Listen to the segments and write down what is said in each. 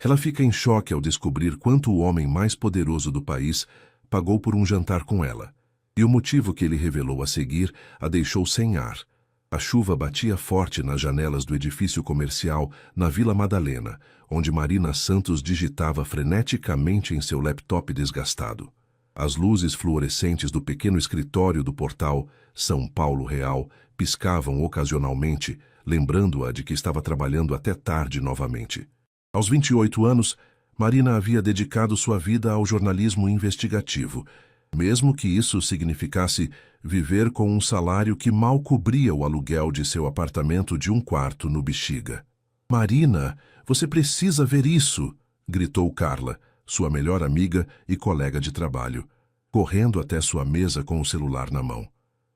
Ela fica em choque ao descobrir quanto o homem mais poderoso do país pagou por um jantar com ela. E o motivo que ele revelou a seguir a deixou sem ar. A chuva batia forte nas janelas do edifício comercial na Vila Madalena, onde Marina Santos digitava freneticamente em seu laptop desgastado. As luzes fluorescentes do pequeno escritório do portal São Paulo Real piscavam ocasionalmente, lembrando-a de que estava trabalhando até tarde novamente. Aos 28 anos, Marina havia dedicado sua vida ao jornalismo investigativo, mesmo que isso significasse viver com um salário que mal cobria o aluguel de seu apartamento de um quarto no Bexiga. "Marina, você precisa ver isso!" gritou Carla, sua melhor amiga e colega de trabalho, correndo até sua mesa com o celular na mão.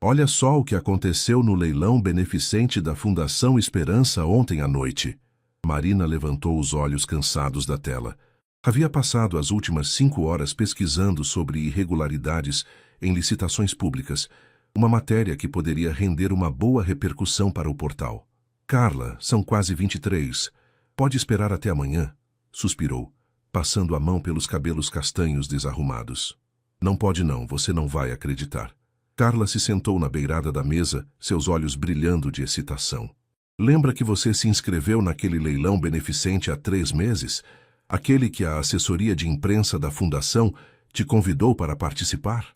"Olha só o que aconteceu no leilão beneficente da Fundação Esperança ontem à noite." Marina levantou os olhos cansados da tela. Havia passado as últimas 5 horas pesquisando sobre irregularidades em licitações públicas, uma matéria que poderia render uma boa repercussão para o portal. "Carla, são quase 23. Pode esperar até amanhã?" suspirou, passando a mão pelos cabelos castanhos desarrumados. "Não pode não, você não vai acreditar." Carla se sentou na beirada da mesa, seus olhos brilhando de excitação. "Lembra que você se inscreveu naquele leilão beneficente há 3 meses? Aquele que a assessoria de imprensa da Fundação te convidou para participar?"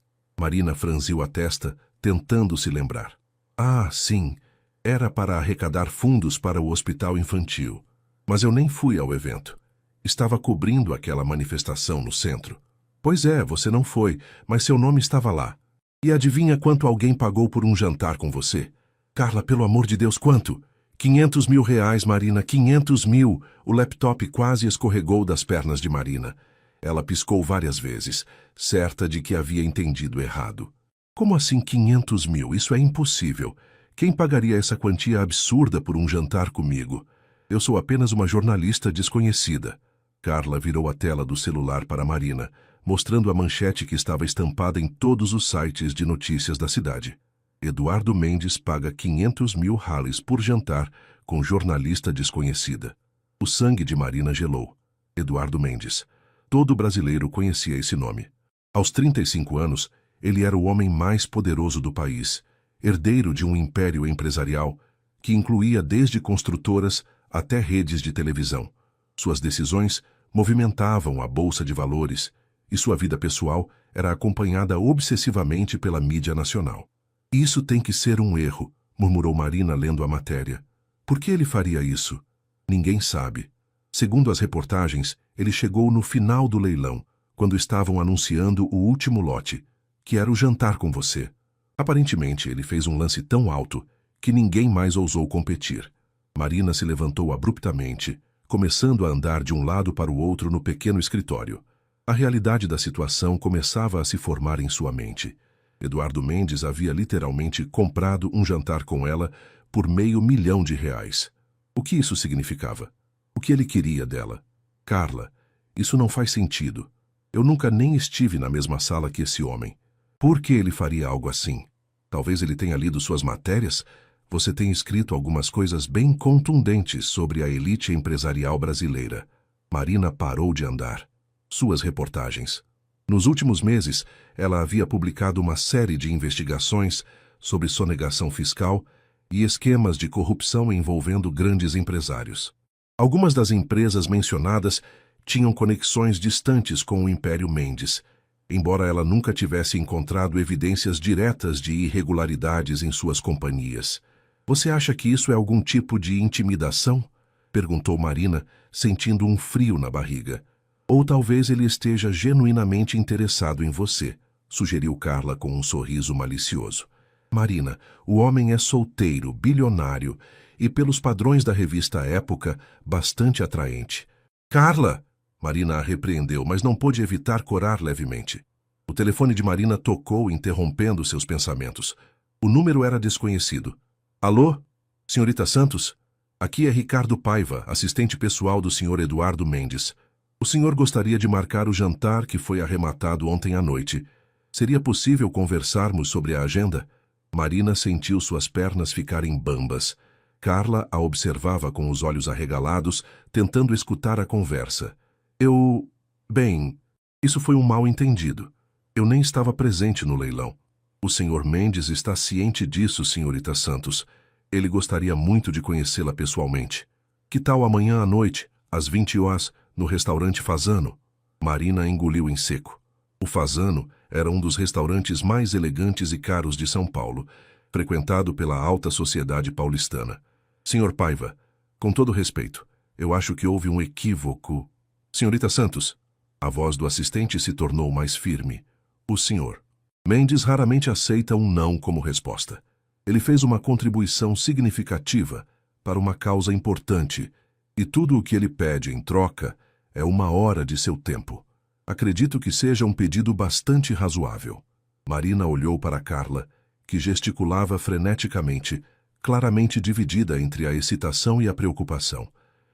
Marina franziu a testa, tentando se lembrar. "Ah, sim. Era para arrecadar fundos para o hospital infantil. Mas eu nem fui ao evento. Estava cobrindo aquela manifestação no centro." "Pois é, você não foi, mas seu nome estava lá. E adivinha quanto alguém pagou por um jantar com você?" "Carla, pelo amor de Deus, quanto?" R$500 mil, Marina, 500 mil! O laptop quase escorregou das pernas de Marina. Ela piscou várias vezes, certa de que havia entendido errado. "Como assim 500 mil? Isso é impossível. Quem pagaria essa quantia absurda por um jantar comigo? Eu sou apenas uma jornalista desconhecida." Carla virou a tela do celular para Marina, mostrando a manchete que estava estampada em todos os sites de notícias da cidade. "Eduardo Mendes paga 500 mil reais por jantar com jornalista desconhecida." O sangue de Marina gelou. Eduardo Mendes. Todo brasileiro conhecia esse nome. Aos 35 anos, ele era o homem mais poderoso do país, herdeiro de um império empresarial que incluía desde construtoras até redes de televisão. Suas decisões movimentavam a bolsa de valores e sua vida pessoal era acompanhada obsessivamente pela mídia nacional. "Isso tem que ser um erro", murmurou Marina lendo a matéria. "Por que ele faria isso?" Ninguém sabe. Segundo as reportagens, ele chegou no final do leilão, quando estavam anunciando o último lote, que era o jantar com você. Aparentemente, ele fez um lance tão alto que ninguém mais ousou competir. Marina se levantou abruptamente, começando a andar de um lado para o outro no pequeno escritório. A realidade da situação começava a se formar em sua mente. Eduardo Mendes havia literalmente comprado um jantar com ela por R$500 mil. O que isso significava? O que ele queria dela? "Carla, isso não faz sentido. Eu nunca nem estive na mesma sala que esse homem. Por que ele faria algo assim? Talvez ele tenha lido suas matérias? Você tem escrito algumas coisas bem contundentes sobre a elite empresarial brasileira." Marina parou de andar. Suas reportagens. Nos últimos meses, ela havia publicado uma série de investigações sobre sonegação fiscal e esquemas de corrupção envolvendo grandes empresários. Algumas das empresas mencionadas tinham conexões distantes com o Império Mendes, embora ela nunca tivesse encontrado evidências diretas de irregularidades em suas companhias. "Você acha que isso é algum tipo de intimidação?" perguntou Marina, sentindo um frio na barriga. "Ou talvez ele esteja genuinamente interessado em você", sugeriu Carla com um sorriso malicioso. "Marina, o homem é solteiro, bilionário e, pelos padrões da revista Época, bastante atraente." "Carla!" Marina a repreendeu, mas não pôde evitar corar levemente. O telefone de Marina tocou, interrompendo seus pensamentos. O número era desconhecido. "Alô? Senhorita Santos? Aqui é Ricardo Paiva, assistente pessoal do Sr. Eduardo Mendes. O senhor gostaria de marcar o jantar que foi arrematado ontem à noite. Seria possível conversarmos sobre a agenda?" Marina sentiu suas pernas ficarem bambas. Carla a observava com os olhos arregalados, tentando escutar a conversa. Bem, isso foi um mal-entendido. Eu nem estava presente no leilão. O Sr. Mendes está ciente disso, senhorita Santos. Ele gostaria muito de conhecê-la pessoalmente. Que tal amanhã à noite, às 20 horas, no restaurante Fazano? Marina engoliu em seco. O Fazano era um dos restaurantes mais elegantes e caros de São Paulo, frequentado pela alta sociedade paulistana. Senhor Paiva, com todo respeito, eu acho que houve um equívoco. Senhorita Santos, a voz do assistente se tornou mais firme. O senhor. Mendes raramente aceita um não como resposta. Ele fez uma contribuição significativa para uma causa importante, e tudo o que ele pede em troca é 1 hora de seu tempo. Acredito que seja um pedido bastante razoável. Marina olhou para Carla, que gesticulava freneticamente, claramente dividida entre a excitação e a preocupação.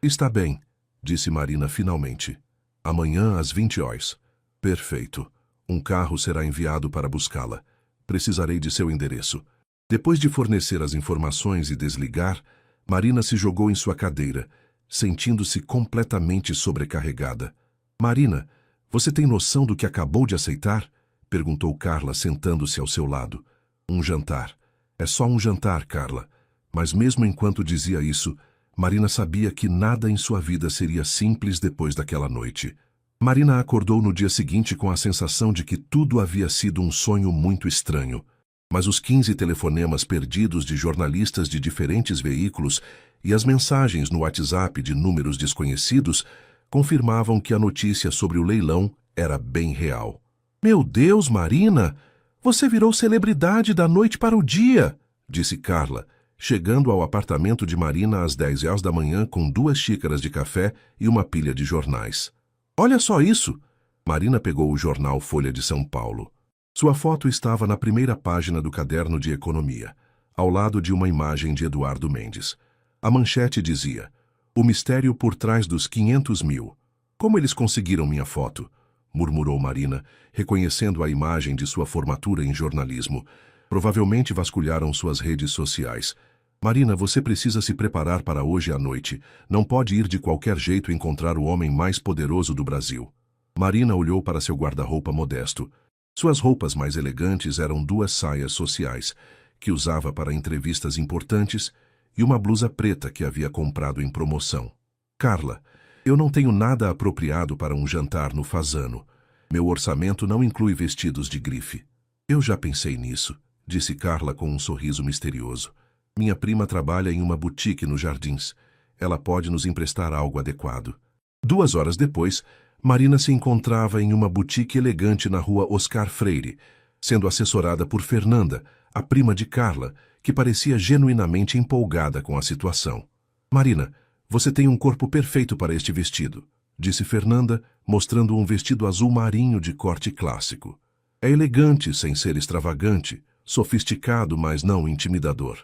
Está bem, disse Marina finalmente. Amanhã às 20 horas. Perfeito. Um carro será enviado para buscá-la. Precisarei de seu endereço. Depois de fornecer as informações e desligar, Marina se jogou em sua cadeira, sentindo-se completamente sobrecarregada. Marina, você tem noção do que acabou de aceitar? Perguntou Carla, sentando-se ao seu lado. Um jantar. É só um jantar, Carla. Mas mesmo enquanto dizia isso, Marina sabia que nada em sua vida seria simples depois daquela noite. Marina acordou no dia seguinte com a sensação de que tudo havia sido um sonho muito estranho. Mas os 15 telefonemas perdidos de jornalistas de diferentes veículos e as mensagens no WhatsApp de números desconhecidos confirmavam que a notícia sobre o leilão era bem real. Meu Deus, Marina! Você virou celebridade da noite para o dia, disse Carla, chegando ao apartamento de Marina às 10 horas da manhã com 2 xícaras de café e uma pilha de jornais. Olha só isso! Marina pegou o jornal Folha de São Paulo. Sua foto estava na primeira página do caderno de economia, ao lado de uma imagem de Eduardo Mendes. A manchete dizia: "O mistério por trás dos 500 mil. Como eles conseguiram minha foto?" murmurou Marina, reconhecendo a imagem de sua formatura em jornalismo. Provavelmente vasculharam suas redes sociais. Marina, você precisa se preparar para hoje à noite. Não pode ir de qualquer jeito encontrar o homem mais poderoso do Brasil. Marina olhou para seu guarda-roupa modesto. Suas roupas mais elegantes eram 2 saias sociais, que usava para entrevistas importantes, e uma blusa preta que havia comprado em promoção. Carla, eu não tenho nada apropriado para um jantar no Fazano. Meu orçamento não inclui vestidos de grife. Eu já pensei nisso, disse Carla com um sorriso misterioso. Minha prima trabalha em uma boutique nos Jardins. Ela pode nos emprestar algo adequado. 2 horas depois, Marina se encontrava em uma boutique elegante na rua Oscar Freire, sendo assessorada por Fernanda, a prima de Carla, que parecia genuinamente empolgada com a situação. Marina, você tem um corpo perfeito para este vestido, disse Fernanda, mostrando um vestido azul marinho de corte clássico. É elegante sem ser extravagante, sofisticado, mas não intimidador.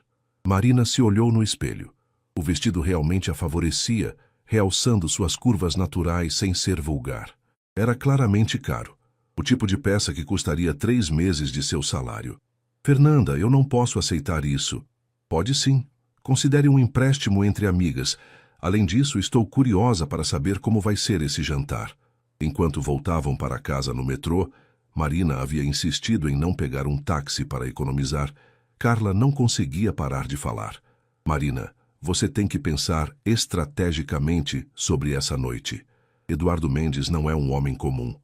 Marina se olhou no espelho. O vestido realmente a favorecia, realçando suas curvas naturais sem ser vulgar. Era claramente caro, o tipo de peça que custaria 3 meses de seu salário. Fernanda, eu não posso aceitar isso. Pode sim. Considere um empréstimo entre amigas. Além disso, estou curiosa para saber como vai ser esse jantar. Enquanto voltavam para casa no metrô, Marina havia insistido em não pegar um táxi para economizar. Carla não conseguia parar de falar. Marina, você tem que pensar estrategicamente sobre essa noite. Eduardo Mendes não é um homem comum.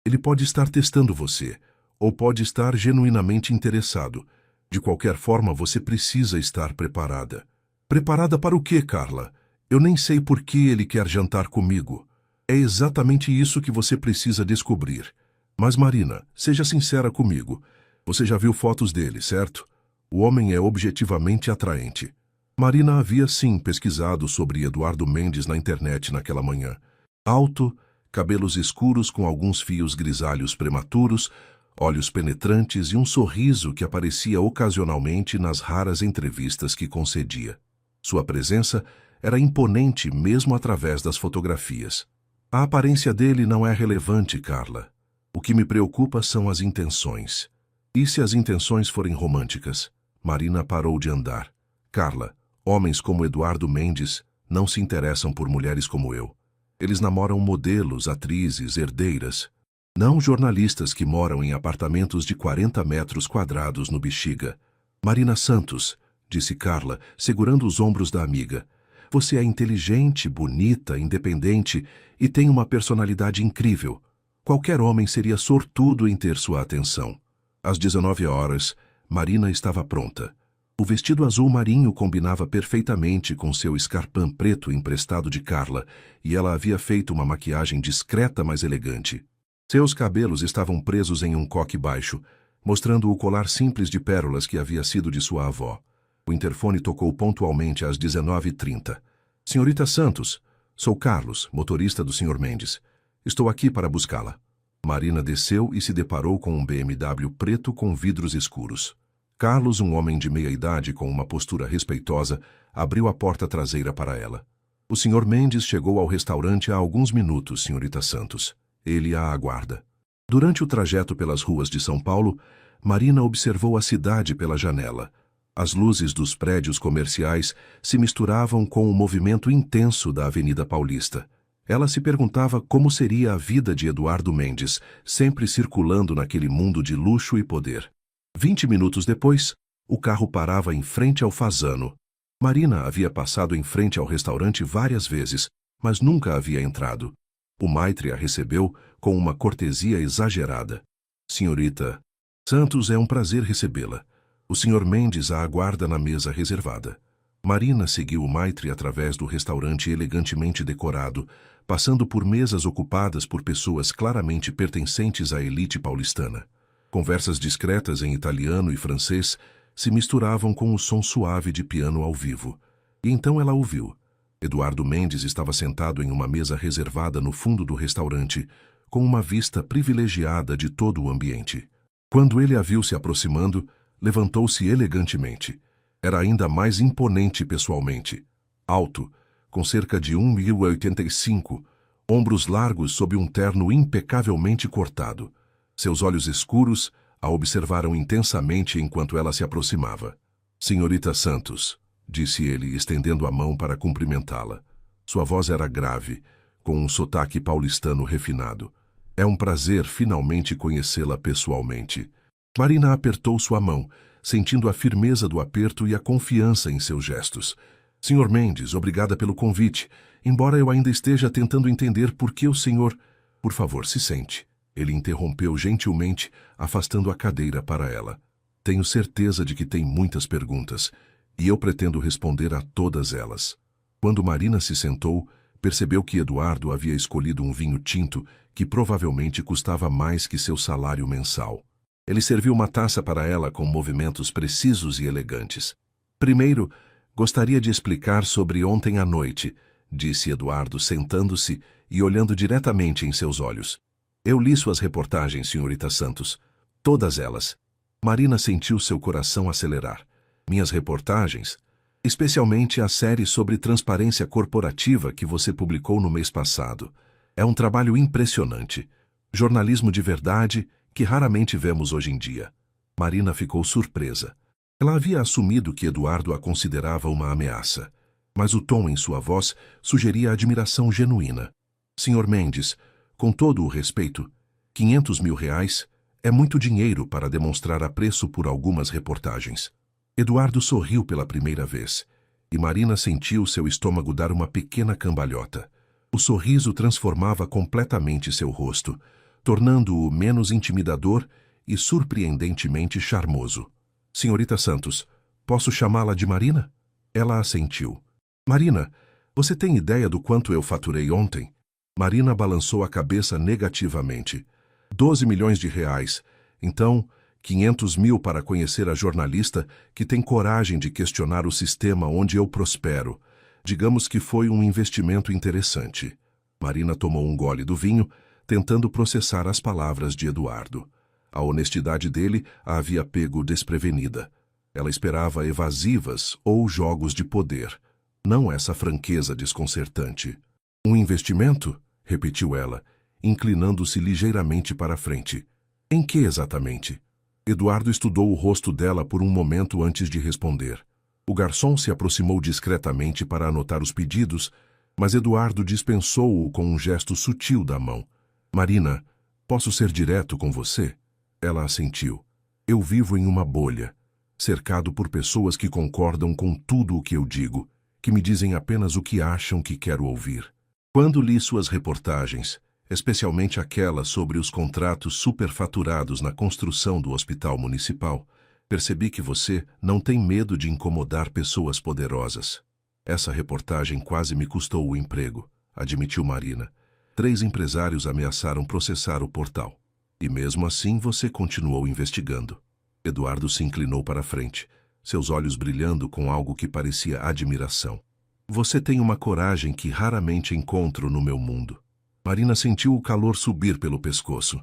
Ele pode estar testando você, ou pode estar genuinamente interessado. De qualquer forma, você precisa estar preparada. Preparada para o quê, Carla? Eu nem sei por que ele quer jantar comigo. É exatamente isso que você precisa descobrir. Mas, Marina, seja sincera comigo. Você já viu fotos dele, certo? O homem é objetivamente atraente. Marina havia sim pesquisado sobre Eduardo Mendes na internet naquela manhã. Alto, cabelos escuros com alguns fios grisalhos prematuros, olhos penetrantes e um sorriso que aparecia ocasionalmente nas raras entrevistas que concedia. Sua presença era imponente mesmo através das fotografias. A aparência dele não é relevante, Carla. O que me preocupa são as intenções. E se as intenções forem românticas? Marina parou de andar. Carla, homens como Eduardo Mendes não se interessam por mulheres como eu. Eles namoram modelos, atrizes, herdeiras. Não jornalistas que moram em apartamentos de 40 metros quadrados no Bexiga. Marina Santos, disse Carla, segurando os ombros da amiga. Você é inteligente, bonita, independente e tem uma personalidade incrível. Qualquer homem seria sortudo em ter sua atenção. Às 19 horas, Marina estava pronta. O vestido azul marinho combinava perfeitamente com seu escarpão preto emprestado de Carla, e ela havia feito uma maquiagem discreta, mas elegante. Seus cabelos estavam presos em um coque baixo, mostrando o colar simples de pérolas que havia sido de sua avó. O interfone tocou pontualmente às 19h30. Senhorita Santos, sou Carlos, motorista do Sr. Mendes. Estou aqui para buscá-la. Marina desceu e se deparou com um BMW preto com vidros escuros. Carlos, um homem de meia-idade com uma postura respeitosa, abriu a porta traseira para ela. O Sr. Mendes chegou ao restaurante há alguns minutos, senhorita Santos. Ele a aguarda. Durante o trajeto pelas ruas de São Paulo, Marina observou a cidade pela janela. As luzes dos prédios comerciais se misturavam com o movimento intenso da Avenida Paulista. Ela se perguntava como seria a vida de Eduardo Mendes, sempre circulando naquele mundo de luxo e poder. 20 minutos depois, o carro parava em frente ao Fasano. Marina havia passado em frente ao restaurante várias vezes, mas nunca havia entrado. O maitre a recebeu com uma cortesia exagerada. Senhorita Santos, é um prazer recebê-la. O Sr. Mendes a aguarda na mesa reservada. Marina seguiu o maitre através do restaurante elegantemente decorado, passando por mesas ocupadas por pessoas claramente pertencentes à elite paulistana. Conversas discretas em italiano e francês se misturavam com o som suave de piano ao vivo. E então ela ouviu. Eduardo Mendes estava sentado em uma mesa reservada no fundo do restaurante, com uma vista privilegiada de todo o ambiente. Quando ele a viu se aproximando, levantou-se elegantemente. Era ainda mais imponente pessoalmente. Alto, com cerca de 1,85 m, ombros largos sob um terno impecavelmente cortado. Seus olhos escuros a observaram intensamente enquanto ela se aproximava. Senhorita Santos, disse ele, estendendo a mão para cumprimentá-la. Sua voz era grave, com um sotaque paulistano refinado. É um prazer finalmente conhecê-la pessoalmente. Marina apertou sua mão, sentindo a firmeza do aperto e a confiança em seus gestos. Sr. Mendes, obrigada pelo convite, embora eu ainda esteja tentando entender por que o senhor... Por favor, se sente. Ele interrompeu gentilmente, afastando a cadeira para ela. Tenho certeza de que tem muitas perguntas, e eu pretendo responder a todas elas. Quando Marina se sentou, percebeu que Eduardo havia escolhido um vinho tinto que provavelmente custava mais que seu salário mensal. Ele serviu uma taça para ela com movimentos precisos e elegantes. Primeiro, gostaria de explicar sobre ontem à noite, disse Eduardo, sentando-se e olhando diretamente em seus olhos. Eu li suas reportagens, senhorita Santos. Todas elas. Marina sentiu seu coração acelerar. Minhas reportagens? Especialmente a série sobre transparência corporativa que você publicou no mês passado. É um trabalho impressionante. Jornalismo de verdade que raramente vemos hoje em dia. Marina ficou surpresa. Ela havia assumido que Eduardo a considerava uma ameaça, mas o tom em sua voz sugeria admiração genuína. Sr. Mendes, com todo o respeito, 500 mil reais é muito dinheiro para demonstrar apreço por algumas reportagens. Eduardo sorriu pela primeira vez, e Marina sentiu seu estômago dar uma pequena cambalhota. O sorriso transformava completamente seu rosto, tornando-o menos intimidador e surpreendentemente charmoso. Senhorita Santos, posso chamá-la de Marina? Ela assentiu. Marina, você tem ideia do quanto eu faturei ontem? Marina balançou a cabeça negativamente. 12 milhões de reais. Então, 500 mil para conhecer a jornalista que tem coragem de questionar o sistema onde eu prospero. Digamos que foi um investimento interessante. Marina tomou um gole do vinho, tentando processar as palavras de Eduardo. A honestidade dele a havia pego desprevenida. Ela esperava evasivas ou jogos de poder, não essa franqueza desconcertante. Um investimento? Repetiu ela, inclinando-se ligeiramente para a frente. Em que exatamente? Eduardo estudou o rosto dela por um momento antes de responder. O garçom se aproximou discretamente para anotar os pedidos, Mas Eduardo dispensou-o com um gesto sutil da mão. Marina, posso ser direto com você? Ela assentiu. Eu vivo em uma bolha, cercado por pessoas que concordam com tudo o que eu digo, que me dizem apenas o que acham que quero ouvir. Quando li suas reportagens, especialmente aquela sobre os contratos superfaturados na construção do hospital municipal, percebi que você não tem medo de incomodar pessoas poderosas. Essa reportagem quase me custou o emprego, admitiu Marina. 3 empresários ameaçaram processar o portal. E mesmo assim você continuou investigando. Eduardo se inclinou para a frente, seus olhos brilhando com algo que parecia admiração. Você tem uma coragem que raramente encontro no meu mundo. Marina sentiu o calor subir pelo pescoço.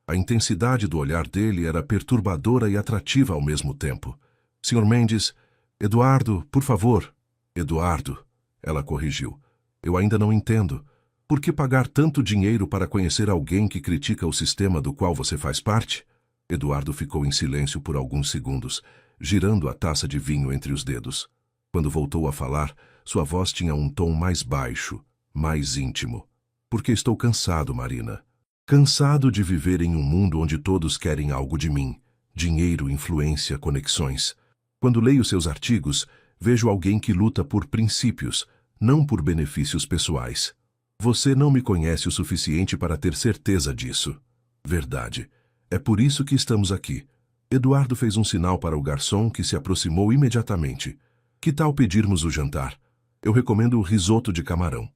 A intensidade do olhar dele era perturbadora e atrativa ao mesmo tempo. Sr. Mendes, Eduardo, por favor. Eduardo, ela corrigiu. Eu ainda não entendo. Por que pagar tanto dinheiro para conhecer alguém que critica o sistema do qual você faz parte? Eduardo ficou em silêncio por alguns segundos, girando a taça de vinho entre os dedos. Quando voltou a falar, sua voz tinha um tom mais baixo, mais íntimo. Porque estou cansado, Marina. Cansado de viver em um mundo onde todos querem algo de mim. Dinheiro, influência, conexões. Quando leio seus artigos, vejo alguém que luta por princípios, não por benefícios pessoais. Você não me conhece o suficiente para ter certeza disso. Verdade. É por isso que estamos aqui. Eduardo fez um sinal para o garçom que se aproximou imediatamente. Que tal pedirmos o jantar? Eu recomendo o risoto de camarão.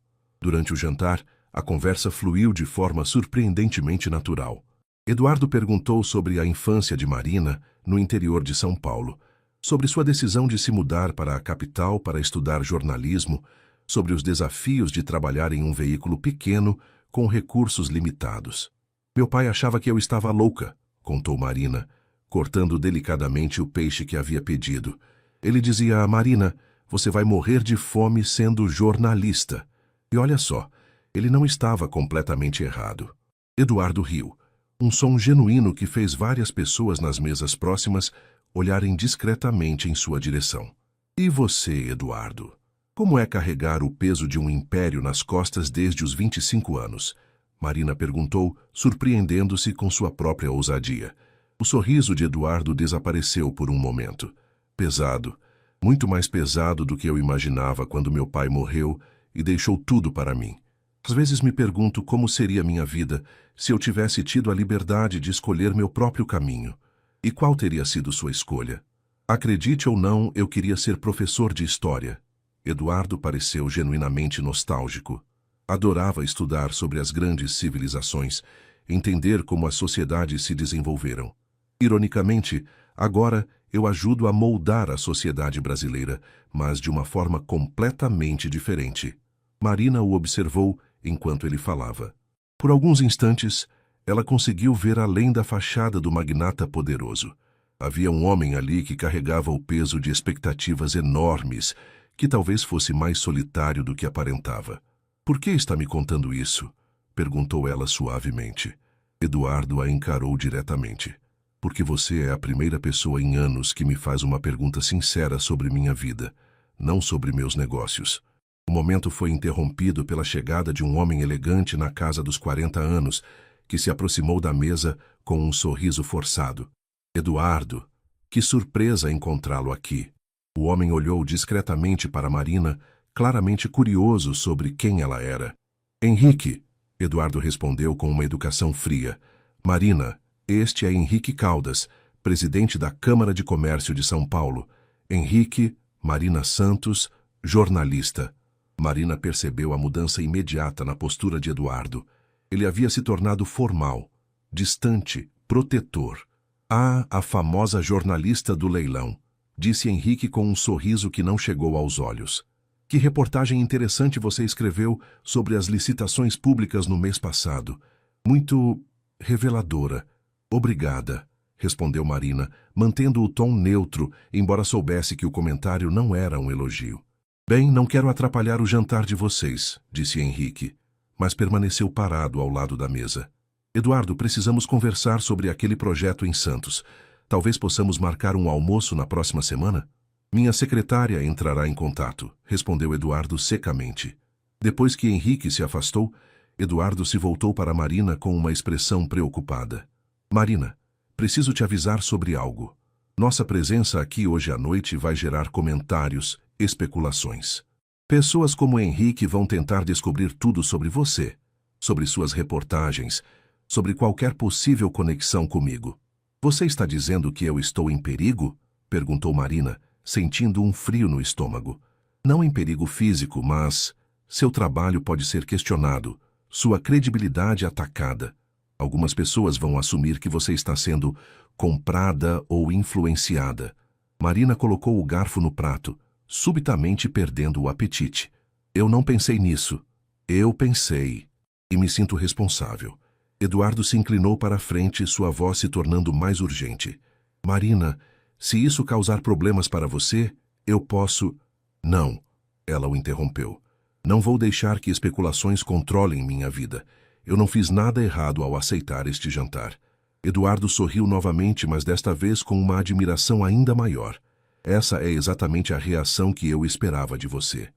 Durante o jantar, a conversa fluiu de forma surpreendentemente natural. Eduardo perguntou sobre a infância de Marina no interior de São Paulo, sobre sua decisão de se mudar para a capital para estudar jornalismo, sobre os desafios de trabalhar em um veículo pequeno com recursos limitados. Meu pai achava que eu estava louca, contou Marina, cortando delicadamente o peixe que havia pedido. Ele dizia a Marina, você vai morrer de fome sendo jornalista. E olha só, ele não estava completamente errado. Eduardo riu, um som genuíno que fez várias pessoas nas mesas próximas olharem discretamente em sua direção. E você, Eduardo? Como é carregar o peso de um império nas costas desde os 25 anos? Marina perguntou, surpreendendo-se com sua própria ousadia. O sorriso de Eduardo desapareceu por um momento. Pesado, muito mais pesado do que eu imaginava quando meu pai morreu e deixou tudo para mim. Às vezes me pergunto como seria minha vida se eu tivesse tido a liberdade de escolher meu próprio caminho. E qual teria sido sua escolha? Acredite ou não, eu queria ser professor de história. Eduardo pareceu genuinamente nostálgico. Adorava estudar sobre as grandes civilizações, entender como as sociedades se desenvolveram. Ironicamente, agora eu ajudo a moldar a sociedade brasileira, mas de uma forma completamente diferente. Marina o observou enquanto ele falava. Por alguns instantes, ela conseguiu ver além da fachada do magnata poderoso. Havia um homem ali que carregava o peso de expectativas enormes, que talvez fosse mais solitário do que aparentava. Por que está me contando isso? Perguntou ela suavemente. Eduardo a encarou diretamente. Porque você é a primeira pessoa em anos que me faz uma pergunta sincera sobre minha vida, não sobre meus negócios. O momento foi interrompido pela chegada de um homem elegante na casa dos 40 anos, que se aproximou da mesa com um sorriso forçado. Eduardo, que surpresa encontrá-lo aqui. O homem olhou discretamente para Marina, claramente curioso sobre quem ela era. Henrique, Eduardo respondeu com uma educação fria. Marina, este é Henrique Caldas, presidente da Câmara de Comércio de São Paulo. Henrique, Marina Santos, jornalista. Marina percebeu a mudança imediata na postura de Eduardo. Ele havia se tornado formal, distante, protetor. Ah, a famosa jornalista do leilão, disse Henrique com um sorriso que não chegou aos olhos. Que reportagem interessante você escreveu sobre as licitações públicas no mês passado. Muito reveladora. Obrigada, respondeu Marina, mantendo o tom neutro, embora soubesse que o comentário não era um elogio. Bem, não quero atrapalhar o jantar de vocês, disse Henrique, mas permaneceu parado ao lado da mesa. Eduardo, precisamos conversar sobre aquele projeto em Santos. Talvez possamos marcar um almoço na próxima semana? Minha secretária entrará em contato, respondeu Eduardo secamente. Depois que Henrique se afastou, Eduardo se voltou para Marina com uma expressão preocupada. Marina, preciso te avisar sobre algo. Nossa presença aqui hoje à noite vai gerar comentários, especulações. Pessoas como Henrique vão tentar descobrir tudo sobre você, sobre suas reportagens, sobre qualquer possível conexão comigo. Você está dizendo que eu estou em perigo? Perguntou Marina, sentindo um frio no estômago. Não em perigo físico, mas seu trabalho pode ser questionado, sua credibilidade atacada. Algumas pessoas vão assumir que você está sendo comprada ou influenciada. Marina colocou o garfo no prato, subitamente perdendo o apetite. Eu não pensei nisso. Eu pensei. E me sinto responsável. Eduardo se inclinou para a frente, sua voz se tornando mais urgente. Marina, se isso causar problemas para você, eu posso... Não, ela o interrompeu. Não vou deixar que especulações controlem minha vida. Eu não fiz nada errado ao aceitar este jantar. Eduardo sorriu novamente, mas desta vez com uma admiração ainda maior. Essa é exatamente a reação que eu esperava de você.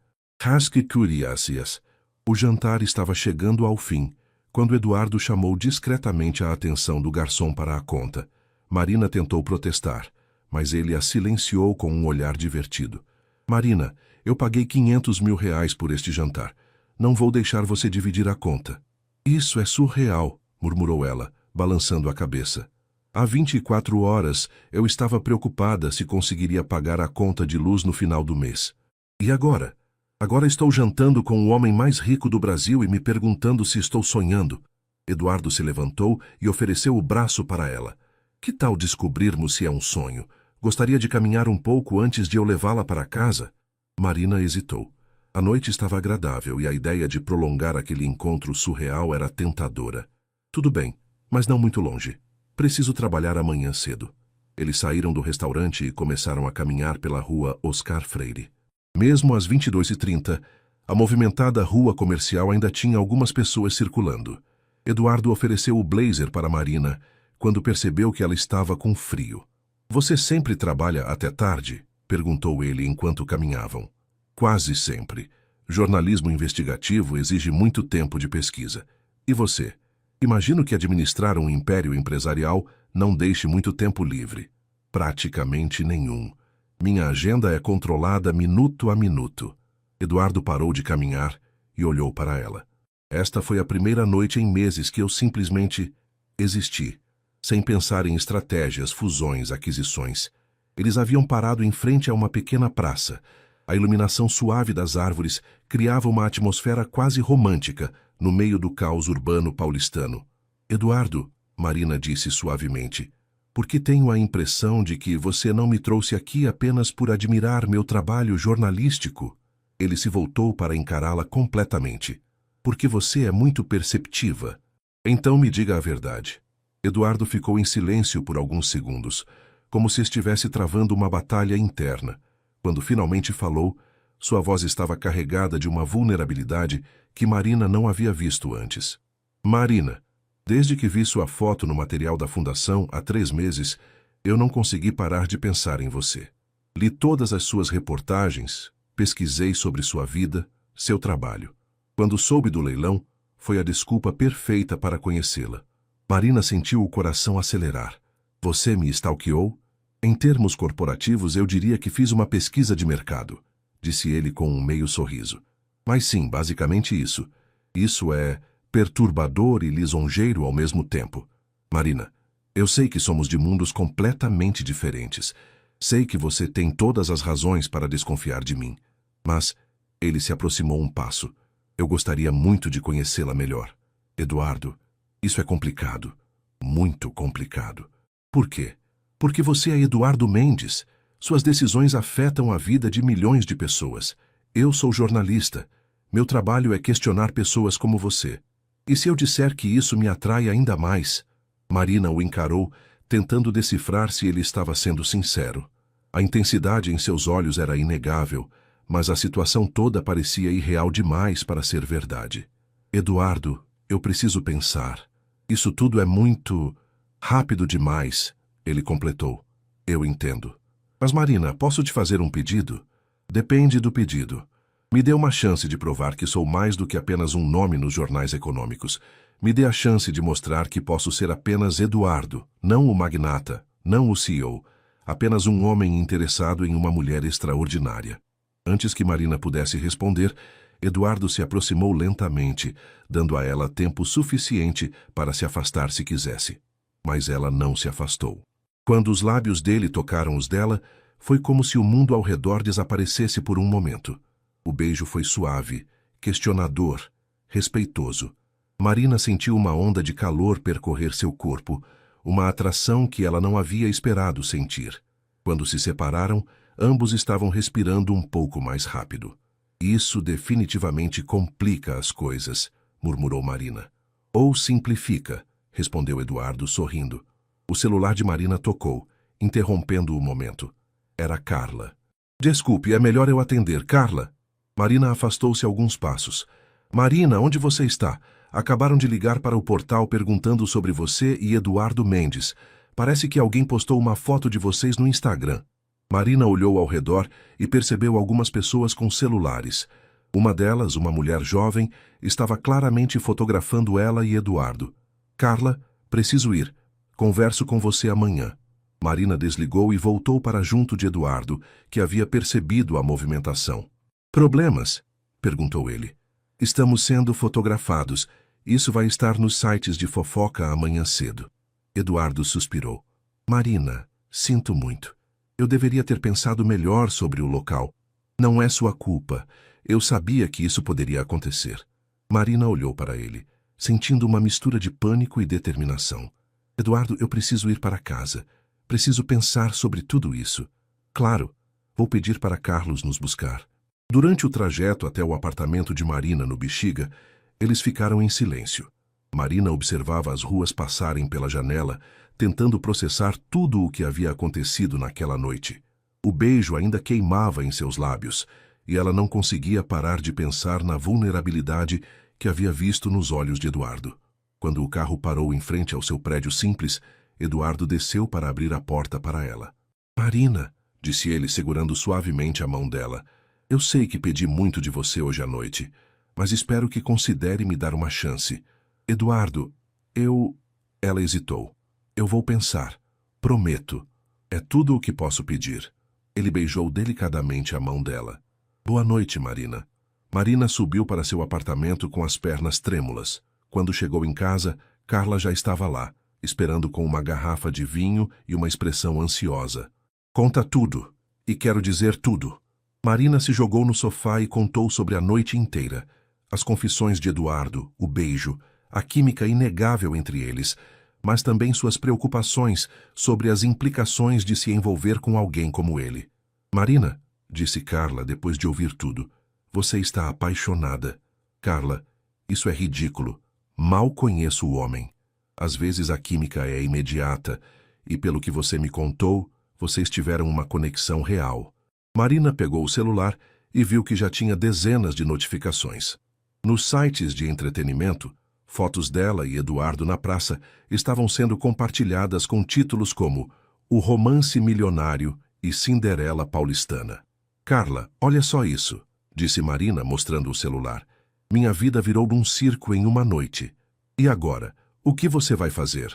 Que curiosas. O jantar estava chegando ao fim, quando Eduardo chamou discretamente a atenção do garçom para a conta. Marina tentou protestar, mas ele a silenciou com um olhar divertido. Marina, eu paguei 500 mil reais por este jantar. Não vou deixar você dividir a conta. Isso é surreal, murmurou ela, balançando a cabeça. Há 24 horas eu estava preocupada se conseguiria pagar a conta de luz no final do mês. E agora? Agora estou jantando com o homem mais rico do Brasil e me perguntando se estou sonhando. Eduardo se levantou e ofereceu o braço para ela. Que tal descobrirmos se é um sonho? Gostaria de caminhar um pouco antes de eu levá-la para casa? Marina hesitou. A noite estava agradável e a ideia de prolongar aquele encontro surreal era tentadora. Tudo bem, mas não muito longe. Preciso trabalhar amanhã cedo. Eles saíram do restaurante e começaram a caminhar pela rua Oscar Freire. Mesmo às 22h30, a movimentada rua comercial ainda tinha algumas pessoas circulando. Eduardo ofereceu o blazer para Marina, quando percebeu que ela estava com frio. Você sempre trabalha até tarde? Perguntou ele enquanto caminhavam. Quase sempre. Jornalismo investigativo exige muito tempo de pesquisa. E você? Imagino que administrar um império empresarial não deixe muito tempo livre. Praticamente nenhum. Minha agenda é controlada minuto a minuto. Eduardo parou de caminhar e olhou para ela. Esta foi a primeira noite em meses que eu simplesmente existi, sem pensar em estratégias, fusões, aquisições. Eles haviam parado em frente a uma pequena praça. A iluminação suave das árvores criava uma atmosfera quase romântica no meio do caos urbano paulistano. Eduardo, Marina disse suavemente, porque tenho a impressão de que você não me trouxe aqui apenas por admirar meu trabalho jornalístico. Ele se voltou para encará-la completamente. Porque você é muito perceptiva. Então me diga a verdade. Eduardo ficou em silêncio por alguns segundos, como se estivesse travando uma batalha interna. Quando finalmente falou, sua voz estava carregada de uma vulnerabilidade que Marina não havia visto antes. Marina, desde que vi sua foto no material da Fundação há 3 meses, eu não consegui parar de pensar em você. Li todas as suas reportagens, pesquisei sobre sua vida, seu trabalho. Quando soube do leilão, foi a desculpa perfeita para conhecê-la. Marina sentiu o coração acelerar. Você me stalkeou? Em termos corporativos, eu diria que fiz uma pesquisa de mercado, disse ele com um meio sorriso. Mas sim, basicamente isso. Isso é perturbador e lisonjeiro ao mesmo tempo. Marina, eu sei que somos de mundos completamente diferentes. Sei que você tem todas as razões para desconfiar de mim. Mas ele se aproximou um passo. Eu gostaria muito de conhecê-la melhor. Eduardo, isso é complicado. Muito complicado. Por quê? Porque você é Eduardo Mendes. Suas decisões afetam a vida de milhões de pessoas. Eu sou jornalista. Meu trabalho é questionar pessoas como você. E se eu disser que isso me atrai ainda mais? Marina o encarou, tentando decifrar se ele estava sendo sincero. A intensidade em seus olhos era inegável, mas a situação toda parecia irreal demais para ser verdade. Eduardo, eu preciso pensar. Isso tudo é muito rápido demais, ele completou. Eu entendo. Mas Marina, posso te fazer um pedido? Depende do pedido. Me dê uma chance de provar que sou mais do que apenas um nome nos jornais econômicos. Me dê a chance de mostrar que posso ser apenas Eduardo, não o magnata, não o CEO, apenas um homem interessado em uma mulher extraordinária. Antes que Marina pudesse responder, Eduardo se aproximou lentamente, dando a ela tempo suficiente para se afastar se quisesse. Mas ela não se afastou. Quando os lábios dele tocaram os dela, foi como se o mundo ao redor desaparecesse por um momento. O beijo foi suave, questionador, respeitoso. Marina sentiu uma onda de calor percorrer seu corpo, uma atração que ela não havia esperado sentir. Quando se separaram, ambos estavam respirando um pouco mais rápido. Isso definitivamente complica as coisas, murmurou Marina. Ou simplifica, respondeu Eduardo, sorrindo. O celular de Marina tocou, interrompendo o momento. Era Carla. Desculpe, é melhor eu atender, Carla. Marina afastou-se alguns passos. Marina, onde você está? Acabaram de ligar para o portal perguntando sobre você e Eduardo Mendes. Parece que alguém postou uma foto de vocês no Instagram. Marina olhou ao redor e percebeu algumas pessoas com celulares. Uma delas, uma mulher jovem, estava claramente fotografando ela e Eduardo. Carla, preciso ir. Converso com você amanhã. Marina desligou e voltou para junto de Eduardo, que havia percebido a movimentação. Problemas? Perguntou ele. Estamos sendo fotografados. Isso vai estar nos sites de fofoca amanhã cedo. Eduardo suspirou. Marina, sinto muito. Eu deveria ter pensado melhor sobre o local. Não é sua culpa. Eu sabia que isso poderia acontecer. Marina olhou para ele, sentindo uma mistura de pânico e determinação. Eduardo, eu preciso ir para casa. Preciso pensar sobre tudo isso. Claro, vou pedir para Carlos nos buscar. Durante o trajeto até o apartamento de Marina no Bexiga, eles ficaram em silêncio. Marina observava as ruas passarem pela janela, tentando processar tudo o que havia acontecido naquela noite. O beijo ainda queimava em seus lábios, e ela não conseguia parar de pensar na vulnerabilidade que havia visto nos olhos de Eduardo. Quando o carro parou em frente ao seu prédio simples, Eduardo desceu para abrir a porta para ela. Marina, disse ele segurando suavemente a mão dela, eu sei que pedi muito de você hoje à noite, mas espero que considere me dar uma chance. Eduardo, Ela hesitou. Eu vou pensar. Prometo. É tudo o que posso pedir. Ele beijou delicadamente a mão dela. Boa noite, Marina. Marina subiu para seu apartamento com as pernas trêmulas. Quando chegou em casa, Carla já estava lá, esperando com uma garrafa de vinho e uma expressão ansiosa. Conta tudo. E quero dizer tudo. Marina se jogou no sofá e contou sobre a noite inteira. As confissões de Eduardo, o beijo, a química inegável entre eles, mas também suas preocupações sobre as implicações de se envolver com alguém como ele. Marina, disse Carla depois de ouvir tudo, você está apaixonada. Carla, isso é ridículo. Mal conheço o homem. Às vezes a química é imediata, e pelo que você me contou, vocês tiveram uma conexão real. Marina pegou o celular e viu que já tinha dezenas de notificações. Nos sites de entretenimento, fotos dela e Eduardo na praça estavam sendo compartilhadas com títulos como O Romance Milionário e Cinderela Paulistana. Carla, olha só isso, disse Marina mostrando o celular. Minha vida virou um circo em uma noite. E agora, o que você vai fazer?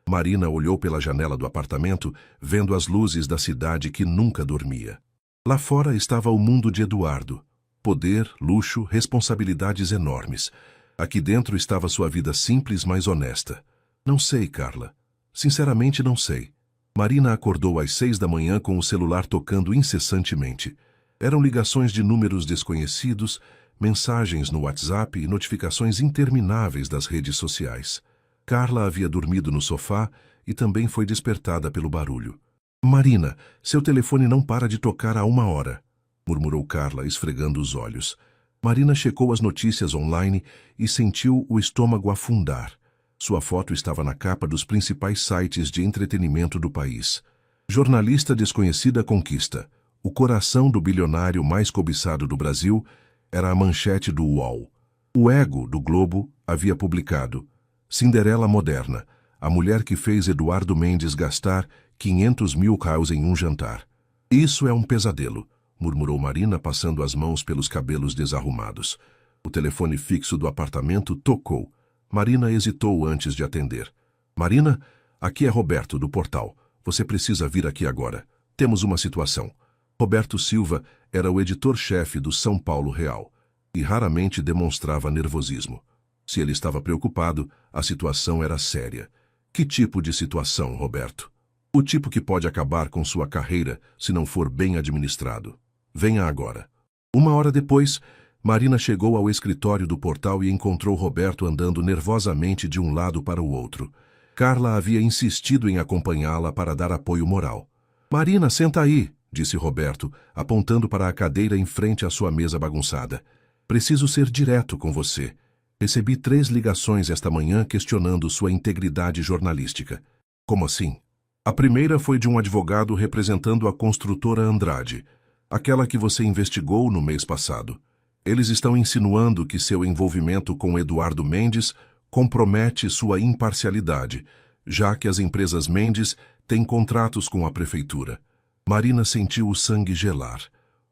Marina olhou pela janela do apartamento, vendo as luzes da cidade que nunca dormia. Lá fora estava o mundo de Eduardo. Poder, luxo, responsabilidades enormes. Aqui dentro estava sua vida simples, mas honesta. Não sei, Carla. Sinceramente, não sei. Marina acordou às 6 da manhã com o celular tocando incessantemente. Eram ligações de números desconhecidos, mensagens no WhatsApp e notificações intermináveis das redes sociais. Carla havia dormido no sofá e também foi despertada pelo barulho. Marina, seu telefone não para de tocar há 1 hora, murmurou Carla, esfregando os olhos. Marina checou as notícias online e sentiu o estômago afundar. Sua foto estava na capa dos principais sites de entretenimento do país. Jornalista desconhecida conquista. O coração do bilionário mais cobiçado do Brasil era a manchete do UOL. O Ego, do Globo, havia publicado Cinderela moderna, a mulher que fez Eduardo Mendes gastar 500 mil caus em um jantar. Isso é um pesadelo. murmurou Marina, passando as mãos pelos cabelos desarrumados. O telefone fixo do apartamento tocou. Marina hesitou antes de atender. Marina, aqui é Roberto, do portal. Você precisa vir aqui agora. Temos uma situação. Roberto Silva era o editor-chefe do São Paulo Real e raramente demonstrava nervosismo. Se ele estava preocupado, a situação era séria. Que tipo de situação, Roberto? O tipo que pode acabar com sua carreira se não for bem administrado. Venha agora. 1 hora depois, Marina chegou ao escritório do portal e encontrou Roberto andando nervosamente de um lado para o outro. Carla havia insistido em acompanhá-la para dar apoio moral. Marina, senta aí, disse Roberto, apontando para a cadeira em frente à sua mesa bagunçada. Preciso ser direto com você. Recebi 3 ligações esta manhã questionando sua integridade jornalística. Como assim? A primeira foi de um advogado representando a construtora Andrade, aquela que você investigou no mês passado. Eles estão insinuando que seu envolvimento com Eduardo Mendes compromete sua imparcialidade, já que as empresas Mendes têm contratos com a prefeitura. Marina sentiu o sangue gelar.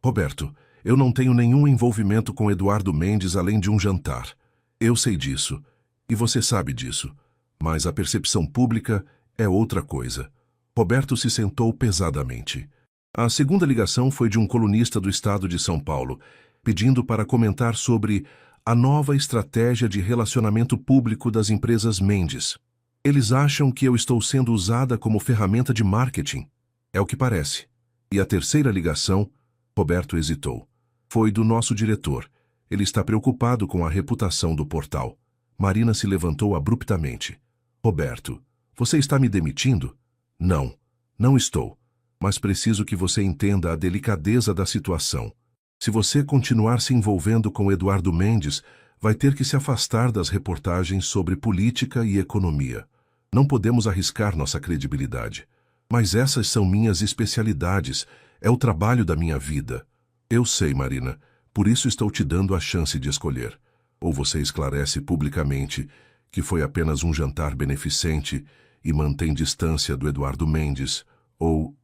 Roberto, eu não tenho nenhum envolvimento com Eduardo Mendes além de um jantar. Eu sei disso, e você sabe disso, mas a percepção pública é outra coisa. Roberto se sentou pesadamente. A segunda ligação foi de um colunista do estado de São Paulo, pedindo para comentar sobre a nova estratégia de relacionamento público das empresas Mendes. Eles acham que eu estou sendo usada como ferramenta de marketing. É o que parece. E a terceira ligação, Roberto hesitou. Foi do nosso diretor. Ele está preocupado com a reputação do portal. Marina se levantou abruptamente. Roberto, você está me demitindo? Não, não estou. Mas preciso que você entenda a delicadeza da situação. Se você continuar se envolvendo com Eduardo Mendes, vai ter que se afastar das reportagens sobre política e economia. Não podemos arriscar nossa credibilidade. Mas essas são minhas especialidades, é o trabalho da minha vida. Eu sei, Marina, por isso estou te dando a chance de escolher. Ou você esclarece publicamente que foi apenas um jantar beneficente e mantém distância do Eduardo Mendes, ou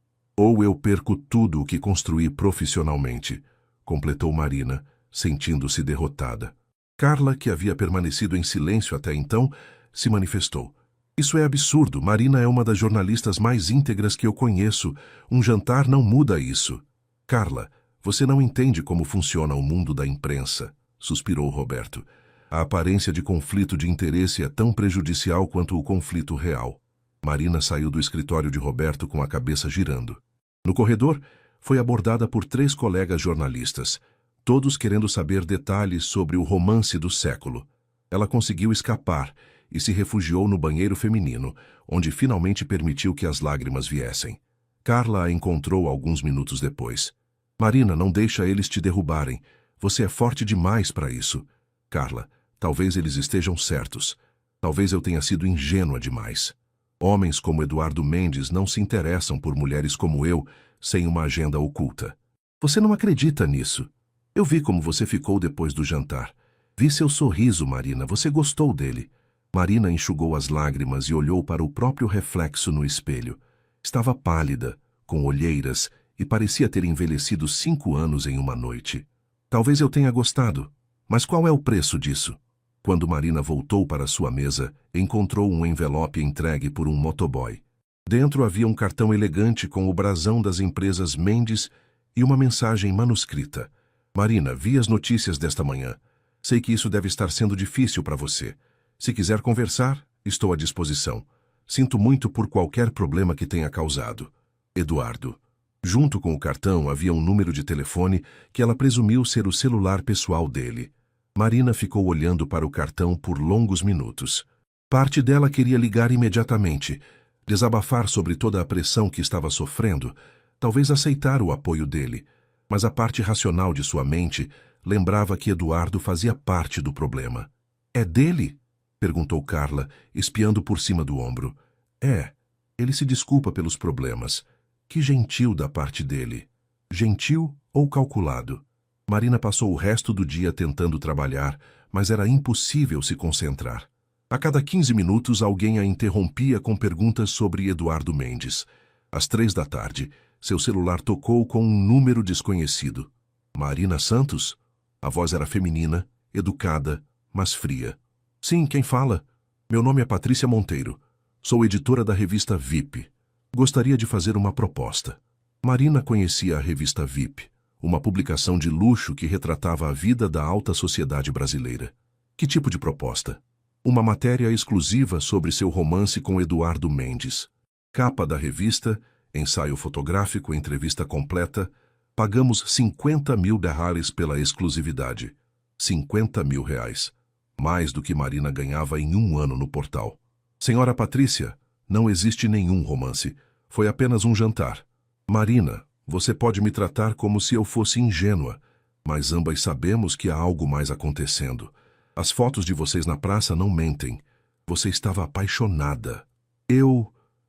eu perco tudo o que construí profissionalmente, completou Marina, sentindo-se derrotada. Carla, que havia permanecido em silêncio até então, se manifestou. Isso é absurdo. Marina é uma das jornalistas mais íntegras que eu conheço. Um jantar não muda isso. Carla, você não entende como funciona o mundo da imprensa, suspirou Roberto. A aparência de conflito de interesse é tão prejudicial quanto o conflito real. Marina saiu do escritório de Roberto com a cabeça girando. No corredor, foi abordada por 3 colegas jornalistas, todos querendo saber detalhes sobre o romance do século. Ela conseguiu escapar e se refugiou no banheiro feminino, onde finalmente permitiu que as lágrimas viessem. Carla a encontrou alguns minutos depois. Marina, não deixa eles te derrubarem. Você é forte demais para isso. Carla, talvez eles estejam certos. Talvez eu tenha sido ingênua demais. Homens como Eduardo Mendes não se interessam por mulheres como eu, sem uma agenda oculta. Você não acredita nisso. Eu vi como você ficou depois do jantar. Vi seu sorriso, Marina. Você gostou dele. Marina enxugou as lágrimas e olhou para o próprio reflexo no espelho. Estava pálida, com olheiras, e parecia ter envelhecido 5 anos em uma noite. Talvez eu tenha gostado, mas qual é o preço disso? Quando Marina voltou para sua mesa, encontrou um envelope entregue por um motoboy. Dentro havia um cartão elegante com o brasão das empresas Mendes e uma mensagem manuscrita. Marina, vi as notícias desta manhã. Sei que isso deve estar sendo difícil para você. Se quiser conversar, estou à disposição. Sinto muito por qualquer problema que tenha causado. Eduardo. Junto com o cartão havia um número de telefone que ela presumiu ser o celular pessoal dele. Marina ficou olhando para o cartão por longos minutos. Parte dela queria ligar imediatamente, desabafar sobre toda a pressão que estava sofrendo, talvez aceitar o apoio dele, mas a parte racional de sua mente lembrava que Eduardo fazia parte do problema. É dele? Perguntou Carla, espiando por cima do ombro. É. Ele se desculpa pelos problemas. Que gentil da parte dele. Gentil ou calculado? Marina passou o resto do dia tentando trabalhar, mas era impossível se concentrar. A cada 15 minutos alguém a interrompia com perguntas sobre Eduardo Mendes. Às 3 da tarde, seu celular tocou com um número desconhecido. Marina Santos? A voz era feminina, educada, mas fria. Sim, quem fala? Meu nome é Patrícia Monteiro. Sou editora da revista VIP. Gostaria de fazer uma proposta. Marina conhecia a revista VIP, uma publicação de luxo que retratava a vida da alta sociedade brasileira. Que tipo de proposta? Uma matéria exclusiva sobre seu romance com Eduardo Mendes. Capa da revista, ensaio fotográfico, entrevista completa. Pagamos 50 mil reais pela exclusividade. 50 mil reais. Mais do que Marina ganhava em um ano no portal. Senhora Patrícia, não existe nenhum romance. Foi apenas um jantar. Marina, você pode me tratar como se eu fosse ingênua, mas ambas sabemos que há algo mais acontecendo. As fotos de vocês na praça não mentem. Você estava apaixonada.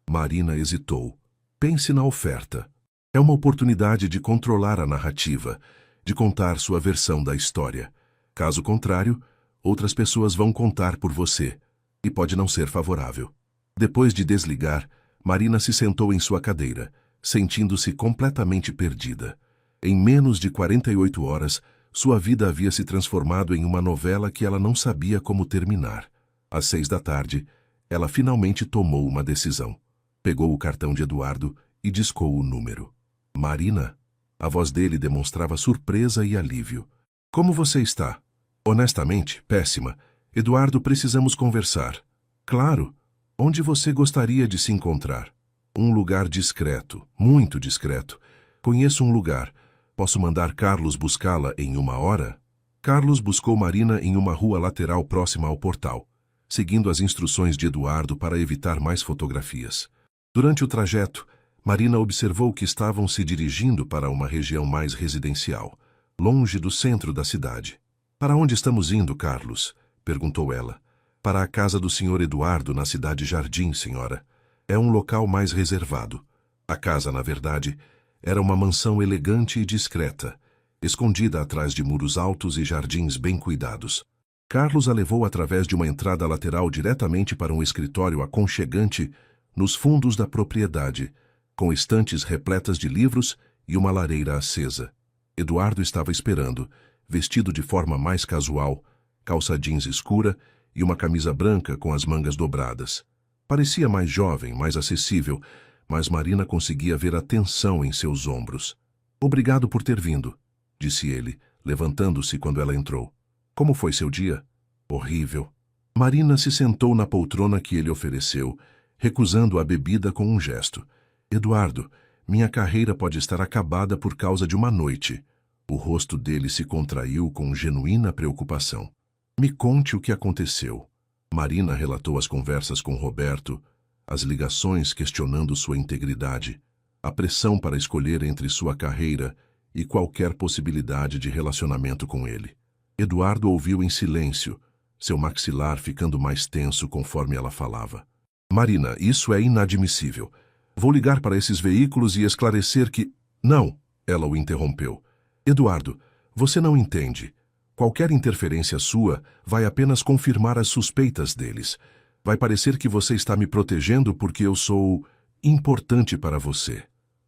Marina hesitou. Pense na oferta. É uma oportunidade de controlar a narrativa, de contar sua versão da história. Caso contrário, outras pessoas vão contar por você, e pode não ser favorável. Depois de desligar, Marina se sentou em sua cadeira, sentindo-se completamente perdida. Em menos de 48 horas, sua vida havia se transformado em uma novela que ela não sabia como terminar. Às 6 da tarde, ela finalmente tomou uma decisão. Pegou o cartão de Eduardo e discou o número. Marina? A voz dele demonstrava surpresa e alívio. Como você está? Honestamente, péssima. Eduardo, precisamos conversar. Claro. Onde você gostaria de se encontrar? Um lugar discreto, muito discreto. Conheço um lugar. Posso mandar Carlos buscá-la em 1 hora? Carlos buscou Marina em uma rua lateral próxima ao portal, seguindo as instruções de Eduardo para evitar mais fotografias. Durante o trajeto, Marina observou que estavam se dirigindo para uma região mais residencial, longe do centro da cidade. Para onde estamos indo, Carlos? Perguntou ela. Para a casa do Sr. Eduardo, na cidade Jardim, senhora. É um local mais reservado. A casa, na verdade, era uma mansão elegante e discreta, escondida atrás de muros altos e jardins bem cuidados. Carlos a levou através de uma entrada lateral diretamente para um escritório aconchegante nos fundos da propriedade, com estantes repletas de livros e uma lareira acesa. Eduardo estava esperando, vestido de forma mais casual, calça jeans escura e uma camisa branca com as mangas dobradas. Parecia mais jovem, mais acessível, mas Marina conseguia ver a tensão em seus ombros. Obrigado por ter vindo, disse ele, levantando-se quando ela entrou. Como foi seu dia? Horrível. Marina se sentou na poltrona que ele ofereceu, recusando a bebida com um gesto. Eduardo, minha carreira pode estar acabada por causa de uma noite. O rosto dele se contraiu com genuína preocupação. Me conte o que aconteceu. Marina relatou as conversas com Roberto, as ligações questionando sua integridade, a pressão para escolher entre sua carreira e qualquer possibilidade de relacionamento com ele. Eduardo ouviu em silêncio, seu maxilar ficando mais tenso conforme ela falava. Marina, isso é inadmissível. Vou ligar para esses veículos e esclarecer que... Não, ela o interrompeu. Eduardo, você não entende. Qualquer interferência sua vai apenas confirmar as suspeitas deles. Vai parecer que você está me protegendo porque eu sou importante para você.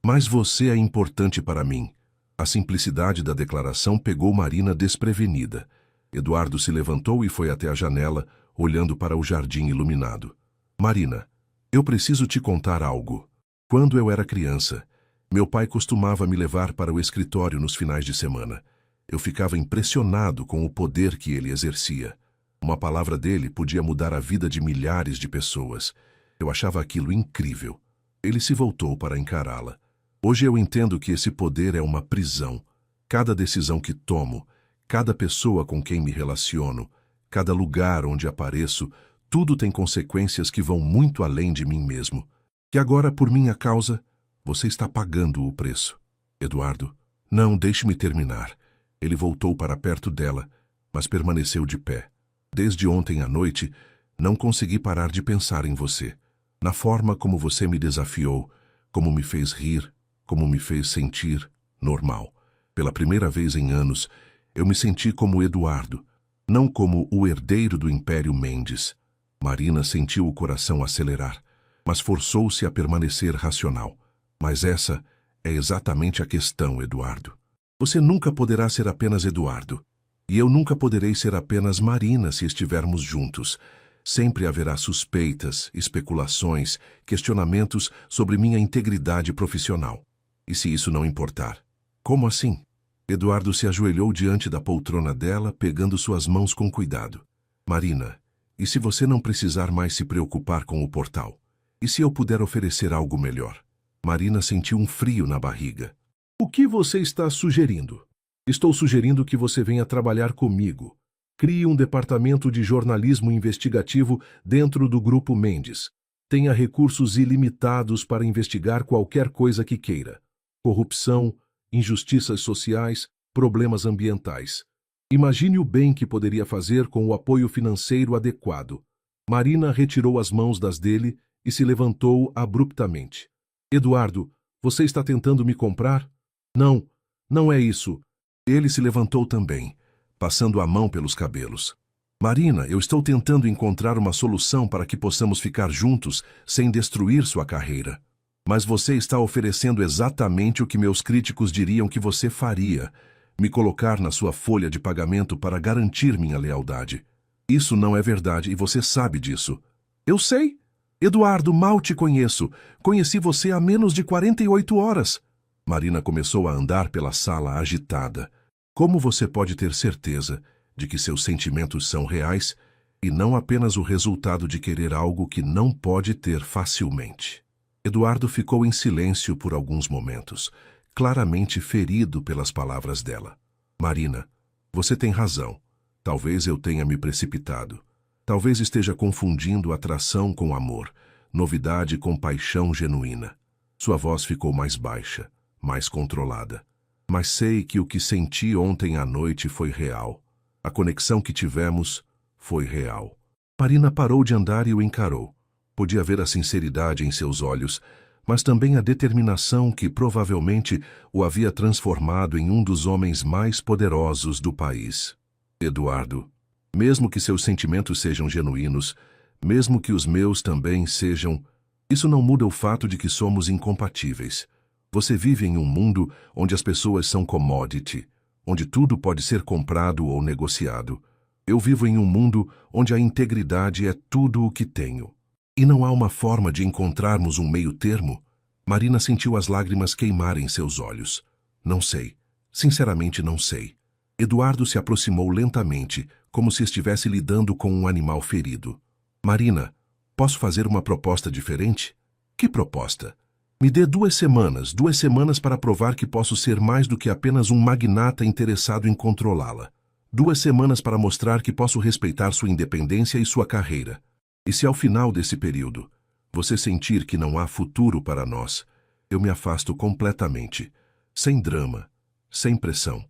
Mas você é importante para mim. A simplicidade da declaração pegou Marina desprevenida. Eduardo se levantou e foi até a janela, olhando para o jardim iluminado. Marina, eu preciso te contar algo. Quando eu era criança, meu pai costumava me levar para o escritório nos finais de semana. Eu ficava impressionado com o poder que ele exercia. Uma palavra dele podia mudar a vida de milhares de pessoas. Eu achava aquilo incrível. Ele se voltou para encará-la. Hoje eu entendo que esse poder é uma prisão. Cada decisão que tomo, cada pessoa com quem me relaciono, cada lugar onde apareço, tudo tem consequências que vão muito além de mim mesmo. E agora, por minha causa, você está pagando o preço. Eduardo, não, deixe-me terminar. Ele voltou para perto dela, mas permaneceu de pé. Desde ontem à noite, não consegui parar de pensar em você. Na forma como você me desafiou, como me fez rir, como me fez sentir normal. Pela primeira vez em anos, eu me senti como Eduardo, não como o herdeiro do Império Mendes. Marina sentiu o coração acelerar, mas forçou-se a permanecer racional. Mas essa É exatamente a questão, Eduardo. Você nunca poderá ser apenas Eduardo. E eu nunca poderei ser apenas Marina se estivermos juntos. Sempre haverá suspeitas, especulações, questionamentos sobre minha integridade profissional. E se isso não importar? Como assim? Eduardo se ajoelhou diante da poltrona dela, pegando suas mãos com cuidado. Marina, e se você não precisar mais se preocupar com o portal? E se eu puder oferecer algo melhor? Marina sentiu um frio na barriga. O que você está sugerindo? Estou sugerindo que você venha trabalhar comigo. Crie um departamento de jornalismo investigativo dentro do Grupo Mendes. Tenha recursos ilimitados para investigar qualquer coisa que queira. Corrupção, injustiças sociais, problemas ambientais. Imagine o bem que poderia fazer com o apoio financeiro adequado. Marina retirou as mãos das dele e se levantou abruptamente. Eduardo, você está tentando me comprar? Não, não é isso. Ele se levantou também, passando a mão pelos cabelos. Marina, eu estou tentando encontrar uma solução para que possamos ficar juntos sem destruir sua carreira. Mas você está oferecendo exatamente o que meus críticos diriam que você faria: me colocar na sua folha de pagamento para garantir minha lealdade. Isso não é verdade e você sabe disso. Eu sei. Eduardo, mal te conheço. Conheci você há menos de 48 horas. Marina começou a andar pela sala agitada. Como você pode ter certeza de que seus sentimentos são reais e não apenas o resultado de querer algo que não pode ter facilmente? Eduardo ficou em silêncio por alguns momentos, claramente ferido pelas palavras dela. Marina, você tem razão. Talvez eu tenha me precipitado. Talvez esteja confundindo atração com amor, novidade com paixão genuína. Sua voz ficou mais baixa, mais controlada. Mas sei que o que senti ontem à noite foi real. A conexão que tivemos foi real. Marina parou de andar e o encarou. Podia ver a sinceridade em seus olhos, mas também a determinação que provavelmente o havia transformado em um dos homens mais poderosos do país. Eduardo, mesmo que seus sentimentos sejam genuínos, mesmo que os meus também sejam, isso não muda o fato de que somos incompatíveis. Você vive em um mundo onde as pessoas são commodity, onde tudo pode ser comprado ou negociado. Eu vivo em um mundo onde a integridade é tudo o que tenho. E não há uma forma de encontrarmos um meio-termo? Marina sentiu as lágrimas queimarem seus olhos. Não sei. Sinceramente, não sei. Eduardo se aproximou lentamente, como se estivesse lidando com um animal ferido. Marina, posso fazer uma proposta diferente? Que proposta? Me dê 2 semanas para provar que posso ser mais do que apenas um magnata interessado em controlá-la. 2 semanas para mostrar que posso respeitar sua independência e sua carreira. E se ao final desse período você sentir que não há futuro para nós, eu me afasto completamente, sem drama, sem pressão.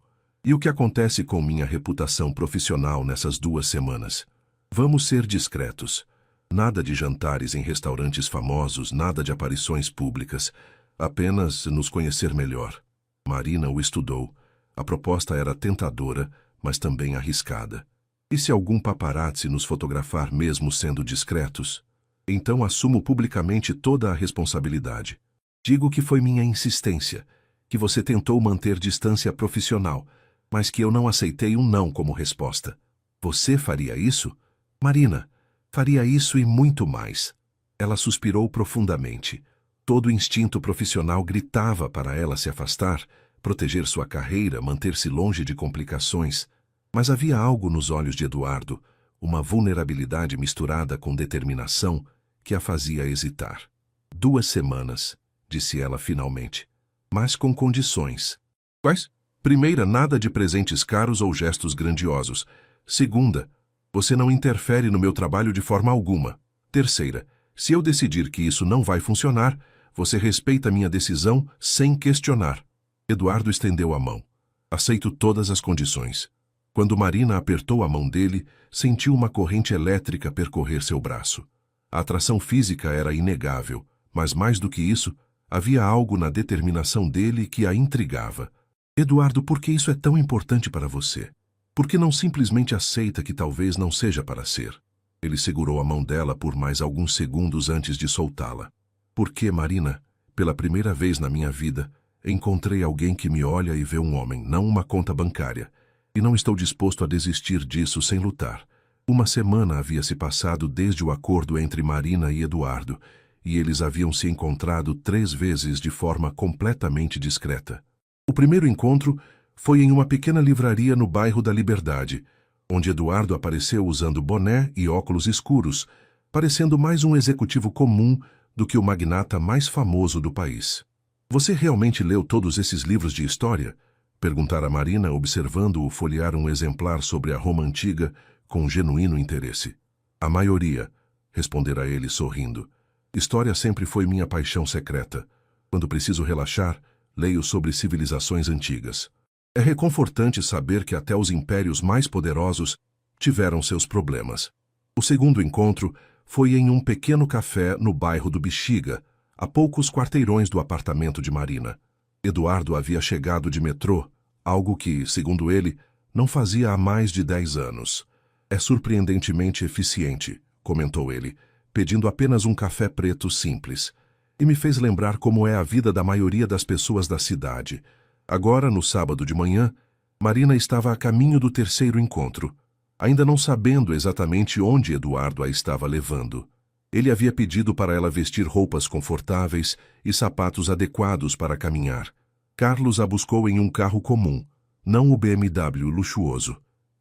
E o que acontece com minha reputação profissional nessas 2 semanas? Vamos ser discretos. Nada de jantares em restaurantes famosos, nada de aparições públicas. Apenas nos conhecer melhor. Marina o estudou. A proposta era tentadora, mas também arriscada. E se algum paparazzi nos fotografar mesmo sendo discretos? Então assumo publicamente toda a responsabilidade. Digo que foi minha insistência, que você tentou manter distância profissional, mas que eu não aceitei um não como resposta. Você faria isso? Marina, faria isso e muito mais. Ela suspirou profundamente. Todo o instinto profissional gritava para ela se afastar, proteger sua carreira, manter-se longe de complicações. Mas havia algo nos olhos de Eduardo, uma vulnerabilidade misturada com determinação, que a fazia hesitar. 2 semanas, disse ela finalmente, mas com condições. Quais? Primeira, nada de presentes caros ou gestos grandiosos. Segunda, você não interfere no meu trabalho de forma alguma. Terceira, se eu decidir que isso não vai funcionar, você respeita minha decisão sem questionar. Eduardo estendeu a mão. Aceito todas as condições. Quando Marina apertou a mão dele, sentiu uma corrente elétrica percorrer seu braço. A atração física era inegável, mas mais do que isso, havia algo na determinação dele que a intrigava. Eduardo, por que isso é tão importante para você? Por que não simplesmente aceita que talvez não seja para ser? Ele segurou a mão dela por mais alguns segundos antes de soltá-la. Porque, Marina, pela primeira vez na minha vida, Encontrei alguém que me olha e vê um homem, não uma conta bancária. E não estou disposto a desistir disso sem lutar. Uma semana havia se passado desde o acordo entre Marina e Eduardo, e eles haviam se encontrado 3 vezes de forma completamente discreta. O primeiro encontro foi em uma pequena livraria no bairro da Liberdade, onde Eduardo apareceu usando boné e óculos escuros, parecendo mais um executivo comum do que o magnata mais famoso do país. "Você realmente leu todos esses livros de história?" perguntara Marina, observando-o folhear um exemplar sobre a Roma Antiga com genuíno interesse. "A maioria", respondera ele sorrindo. "História sempre foi minha paixão secreta. Quando preciso relaxar, leio sobre civilizações antigas. É reconfortante saber que até os impérios mais poderosos tiveram seus problemas." O segundo encontro foi em um pequeno café no bairro do Bexiga, a poucos quarteirões do apartamento de Marina. Eduardo havia chegado de metrô, algo que, segundo ele, não fazia há mais de 10 anos. "É surpreendentemente eficiente", comentou ele, pedindo apenas um café preto simples. E me fez lembrar como é a vida da maioria das pessoas da cidade. Agora, no sábado de manhã, Marina estava a caminho do terceiro encontro, ainda não sabendo exatamente onde Eduardo a estava levando. Ele havia pedido para ela vestir roupas confortáveis e sapatos adequados para caminhar. Carlos a buscou em um carro comum, não o BMW luxuoso,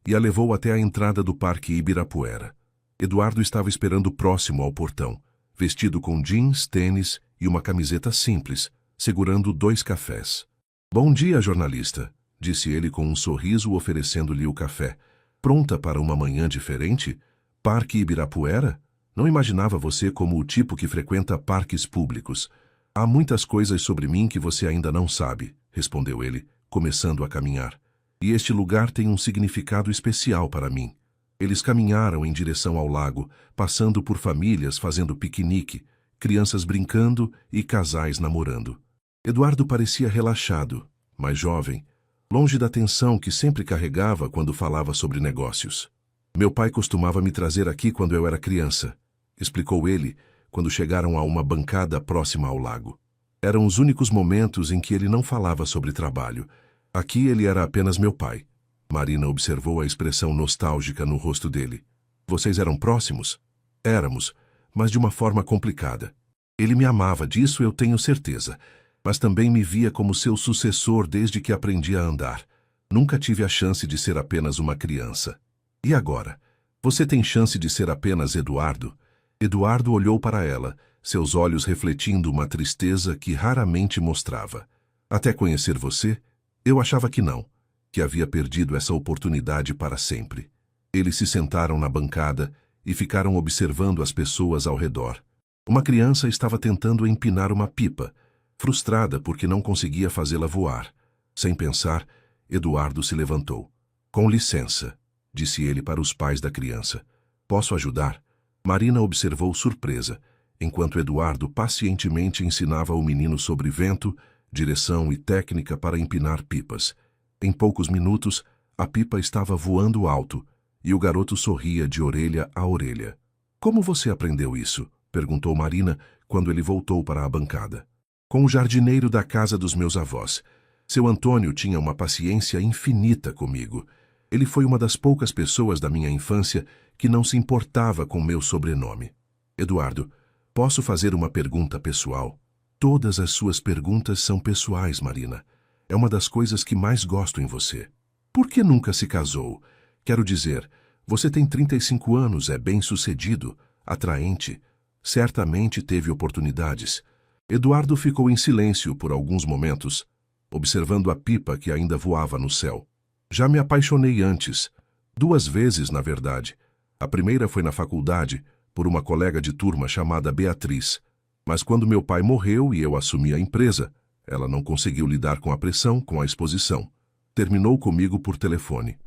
e a levou até a entrada do Parque Ibirapuera. Eduardo estava esperando próximo ao portão, vestido com jeans, tênis e uma camiseta simples, segurando 2 cafés. "Bom dia, jornalista", disse ele com um sorriso, oferecendo-lhe o café. "Pronta para uma manhã diferente? Parque Ibirapuera? Não imaginava você como o tipo que frequenta parques públicos. Há muitas coisas sobre mim que você ainda não sabe", respondeu ele, começando a caminhar. "E este lugar tem um significado especial para mim." Eles caminharam em direção ao lago, passando por famílias fazendo piquenique, crianças brincando e casais namorando. Eduardo parecia relaxado, mais jovem, longe da tensão que sempre carregava quando falava sobre negócios. "Meu pai costumava me trazer aqui quando eu era criança", explicou ele, quando chegaram a uma bancada próxima ao lago. Eram os únicos momentos em que ele não falava sobre trabalho. Aqui ele era apenas meu pai. Marina observou a expressão nostálgica no rosto dele. "Vocês eram próximos?" "Éramos, mas de uma forma complicada. Ele me amava, disso eu tenho certeza, mas também me via como seu sucessor desde que aprendi a andar. Nunca tive a chance de ser apenas uma criança." "E agora? Você tem chance de ser apenas Eduardo?" Eduardo olhou para ela, seus olhos refletindo uma tristeza que raramente mostrava. "Até conhecer você, eu achava que não, que havia perdido essa oportunidade para sempre." Eles se sentaram na bancada e ficaram observando as pessoas ao redor. Uma criança estava tentando empinar uma pipa, frustrada porque não conseguia fazê-la voar. Sem pensar, Eduardo se levantou. "Com licença", disse ele para os pais da criança. "Posso ajudar?" Marina observou surpresa, enquanto Eduardo pacientemente ensinava o menino sobre vento, direção e técnica para empinar pipas. Em poucos minutos, a pipa estava voando alto e o garoto sorria de orelha a orelha. "Como você aprendeu isso?" perguntou Marina quando ele voltou para a bancada. "Com o jardineiro da casa dos meus avós. Seu Antônio tinha uma paciência infinita comigo. Ele foi uma das poucas pessoas da minha infância que não se importava com meu sobrenome." "Eduardo, posso fazer uma pergunta pessoal?" "Todas as suas perguntas são pessoais, Marina. É uma das coisas que mais gosto em você." "Por que nunca se casou? Quero dizer, você tem 35 anos, é bem-sucedido, atraente. Certamente teve oportunidades." Eduardo ficou em silêncio por alguns momentos, observando a pipa que ainda voava no céu. "Já me apaixonei antes. 2 vezes, na verdade. A primeira foi na faculdade, por uma colega de turma chamada Beatriz. Mas quando meu pai morreu e eu assumi a empresa, ela não conseguiu lidar com a pressão, com a exposição. Terminou comigo por telefone."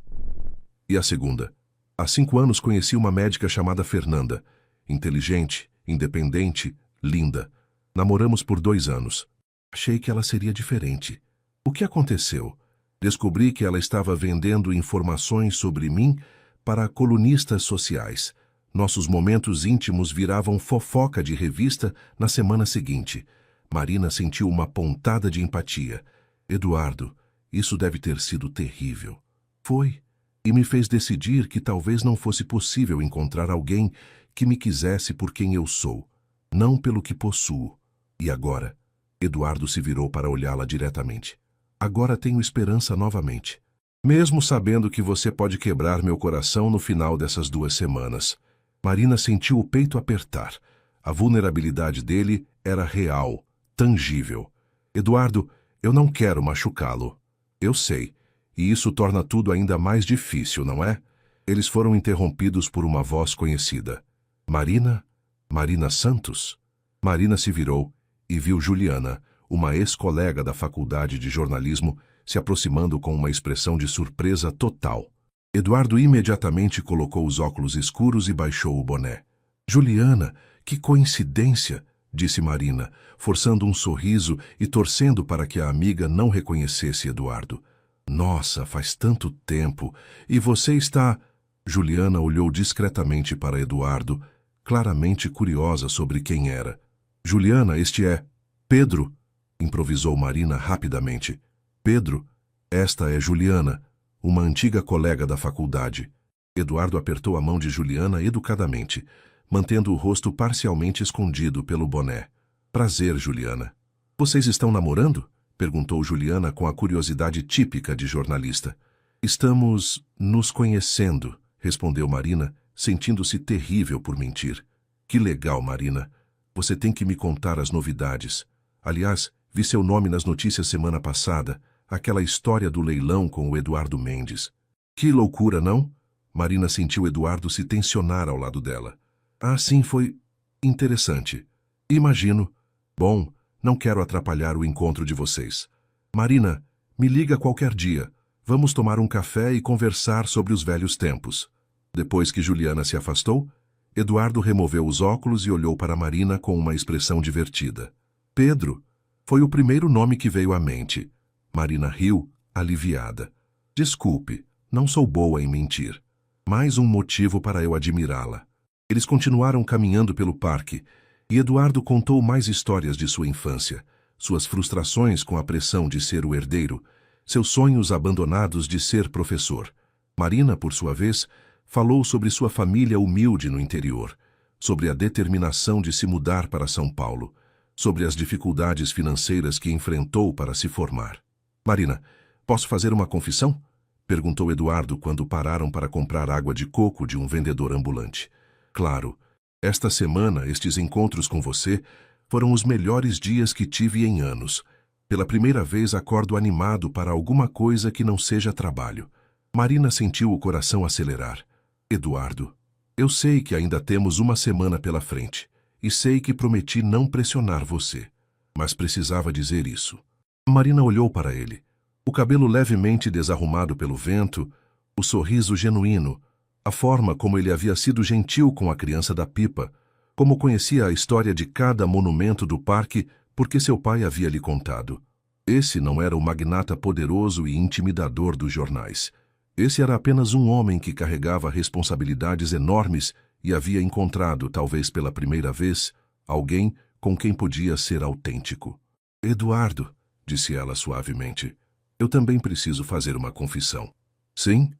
"E a segunda?" "Há 5 anos conheci uma médica chamada Fernanda. Inteligente, independente, linda. Namoramos por 2 anos. Achei que ela seria diferente. O que aconteceu? Descobri que ela estava vendendo informações sobre mim para colunistas sociais. Nossos momentos íntimos viravam fofoca de revista na semana seguinte. Marina sentiu uma pontada de empatia. Eduardo, isso deve ter sido terrível. Foi, e me fez decidir que talvez não fosse possível encontrar alguém que me quisesse por quem eu sou, não pelo que possuo. E agora? Eduardo se virou para olhá-la diretamente. Agora tenho esperança novamente. Mesmo sabendo que você pode quebrar meu coração no final dessas 2 semanas. Marina sentiu o peito apertar. A vulnerabilidade dele era real, tangível. Eduardo, eu não quero machucá-lo. Eu sei. E isso torna tudo ainda mais difícil, não é? Eles foram interrompidos por uma voz conhecida. Marina? Marina Santos? Marina se virou e viu Juliana, uma ex-colega da faculdade de jornalismo, se aproximando com uma expressão de surpresa total. Eduardo imediatamente colocou os óculos escuros e baixou o boné. Juliana, que coincidência, disse Marina, forçando um sorriso e torcendo para que a amiga não reconhecesse Eduardo. Nossa, faz tanto tempo. E você está... Juliana olhou discretamente para Eduardo, claramente curiosa sobre quem era. Juliana, este é... Pedro, improvisou Marina rapidamente. Pedro, esta é Juliana, uma antiga colega da faculdade. Eduardo apertou a mão de Juliana educadamente, mantendo o rosto parcialmente escondido pelo boné. Prazer, Juliana. Vocês estão namorando? Perguntou Juliana com a curiosidade típica de jornalista. Estamos nos conhecendo, respondeu Marina, sentindo-se terrível por mentir. Que legal, Marina. Você tem que me contar as novidades. Aliás, vi seu nome nas notícias semana passada, aquela história do leilão com o Eduardo Mendes. Que loucura, não? Marina sentiu Eduardo se tensionar ao lado dela. Ah, sim, foi interessante. Imagino. Bom, não quero atrapalhar o encontro de vocês. Marina, me liga qualquer dia. Vamos tomar um café e conversar sobre os velhos tempos. Depois que Juliana se afastou, Eduardo removeu os óculos e olhou para Marina com uma expressão divertida. Pedro, foi o primeiro nome que veio à mente. Marina riu, aliviada. Desculpe, não sou boa em mentir. Mais um motivo para eu admirá-la. Eles continuaram caminhando pelo parque, e Eduardo contou mais histórias de sua infância, suas frustrações com a pressão de ser o herdeiro, seus sonhos abandonados de ser professor. Marina, por sua vez, falou sobre sua família humilde no interior, sobre a determinação de se mudar para São Paulo, sobre as dificuldades financeiras que enfrentou para se formar. Marina, posso fazer uma confissão? Perguntou Eduardo quando pararam para comprar água de coco de um vendedor ambulante. Claro, esta semana estes encontros com você foram os melhores dias que tive em anos. Pela primeira vez acordo animado para alguma coisa que não seja trabalho. Marina sentiu o coração acelerar. Eduardo, eu sei que ainda temos uma semana pela frente, e sei que prometi não pressionar você, mas precisava dizer isso. Marina olhou para ele. O cabelo levemente desarrumado pelo vento, o sorriso genuíno, a forma como ele havia sido gentil com a criança da pipa, como conhecia a história de cada monumento do parque porque seu pai havia lhe contado. Esse não era o magnata poderoso e intimidador dos jornais. Esse era apenas um homem que carregava responsabilidades enormes e havia encontrado, talvez pela primeira vez, alguém com quem podia ser autêntico. Eduardo, disse ela suavemente, eu também preciso fazer uma confissão. Sim?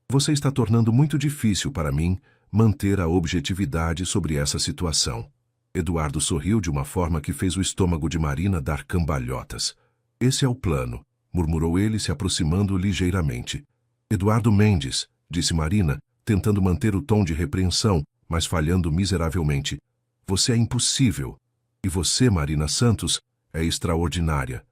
Você está tornando muito difícil para mim manter a objetividade sobre essa situação. Eduardo sorriu de uma forma que fez o estômago de Marina dar cambalhotas. Esse é o plano, murmurou ele se aproximando ligeiramente. Eduardo Mendes, disse Marina, tentando manter o tom de repreensão, mas falhando miseravelmente. Você é impossível. E você, Marina Santos, é extraordinária.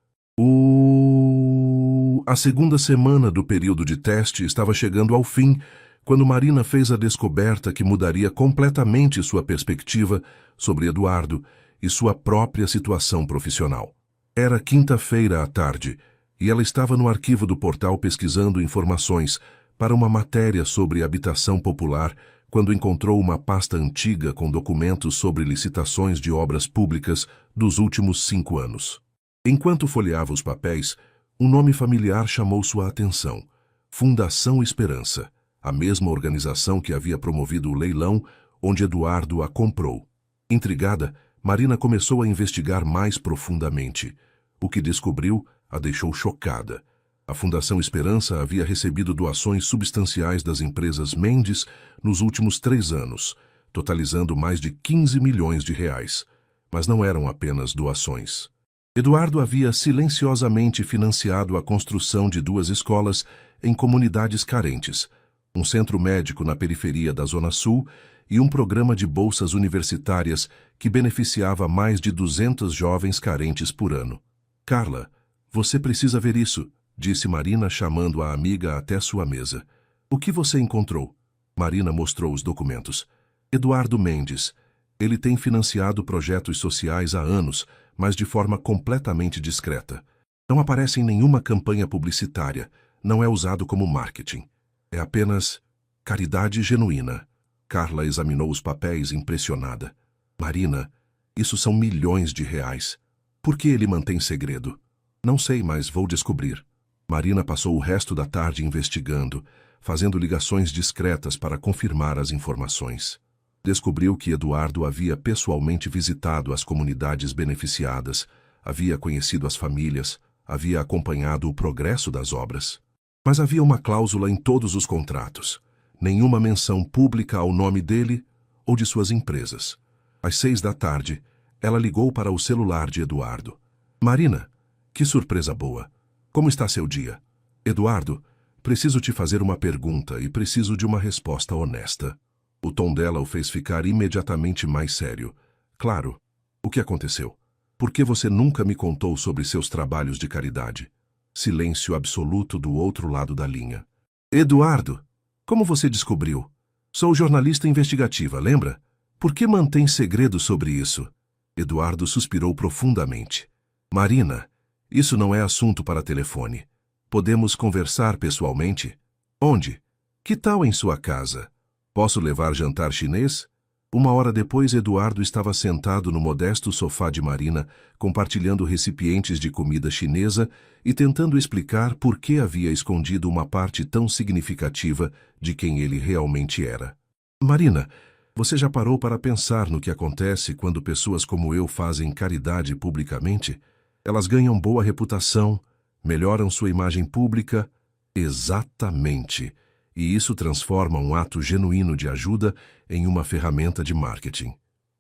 A segunda semana do período de teste estava chegando ao fim, quando Marina fez a descoberta que mudaria completamente sua perspectiva sobre Eduardo e sua própria situação profissional. Era quinta-feira à tarde, e ela estava no arquivo do portal pesquisando informações para uma matéria sobre habitação popular quando encontrou uma pasta antiga com documentos sobre licitações de obras públicas dos últimos 5 anos. Enquanto folheava os papéis, um nome familiar chamou sua atenção. Fundação Esperança, a mesma organização que havia promovido o leilão onde Eduardo a comprou. Intrigada, Marina começou a investigar mais profundamente. O que descobriu a deixou chocada. A Fundação Esperança havia recebido doações substanciais das empresas Mendes nos últimos 3 anos, totalizando mais de 15 milhões de reais. Mas não eram apenas doações. Eduardo havia silenciosamente financiado a construção de 2 escolas em comunidades carentes, um centro médico na periferia da Zona Sul e um programa de bolsas universitárias que beneficiava mais de 200 jovens carentes por ano. Carla, você precisa ver isso, disse Marina chamando a amiga até sua mesa. O que você encontrou? Marina mostrou os documentos. Eduardo Mendes. Ele tem financiado projetos sociais há anos, mas de forma completamente discreta. Não aparece em nenhuma campanha publicitária, não é usado como marketing. É apenas caridade genuína. Carla examinou os papéis impressionada. Marina, isso são milhões de reais. Por que ele mantém segredo? Não sei, mas vou descobrir. Marina passou o resto da tarde investigando, fazendo ligações discretas para confirmar as informações. Descobriu que Eduardo havia pessoalmente visitado as comunidades beneficiadas, havia conhecido as famílias, havia acompanhado o progresso das obras. Mas havia uma cláusula em todos os contratos. Nenhuma menção pública ao nome dele ou de suas empresas. Às 6 da tarde, ela ligou para o celular de Eduardo. Marina, que surpresa boa. Como está seu dia? Eduardo, preciso te fazer uma pergunta e preciso de uma resposta honesta. O tom dela o fez ficar imediatamente mais sério. Claro. O que aconteceu? Por que você nunca me contou sobre seus trabalhos de caridade? Silêncio absoluto do outro lado da linha. Eduardo, como você descobriu? Sou jornalista investigativa, lembra? Por que mantém segredo sobre isso? Eduardo suspirou profundamente. Marina, isso não é assunto para telefone. Podemos conversar pessoalmente? Onde? Que tal em sua casa? Posso levar jantar chinês? 1 hora depois, Eduardo estava sentado no modesto sofá de Marina, compartilhando recipientes de comida chinesa e tentando explicar por que havia escondido uma parte tão significativa de quem ele realmente era. Marina, você já parou para pensar no que acontece quando pessoas como eu fazem caridade publicamente? Elas ganham boa reputação, melhoram sua imagem pública. Exatamente. E isso transforma um ato genuíno de ajuda em uma ferramenta de marketing.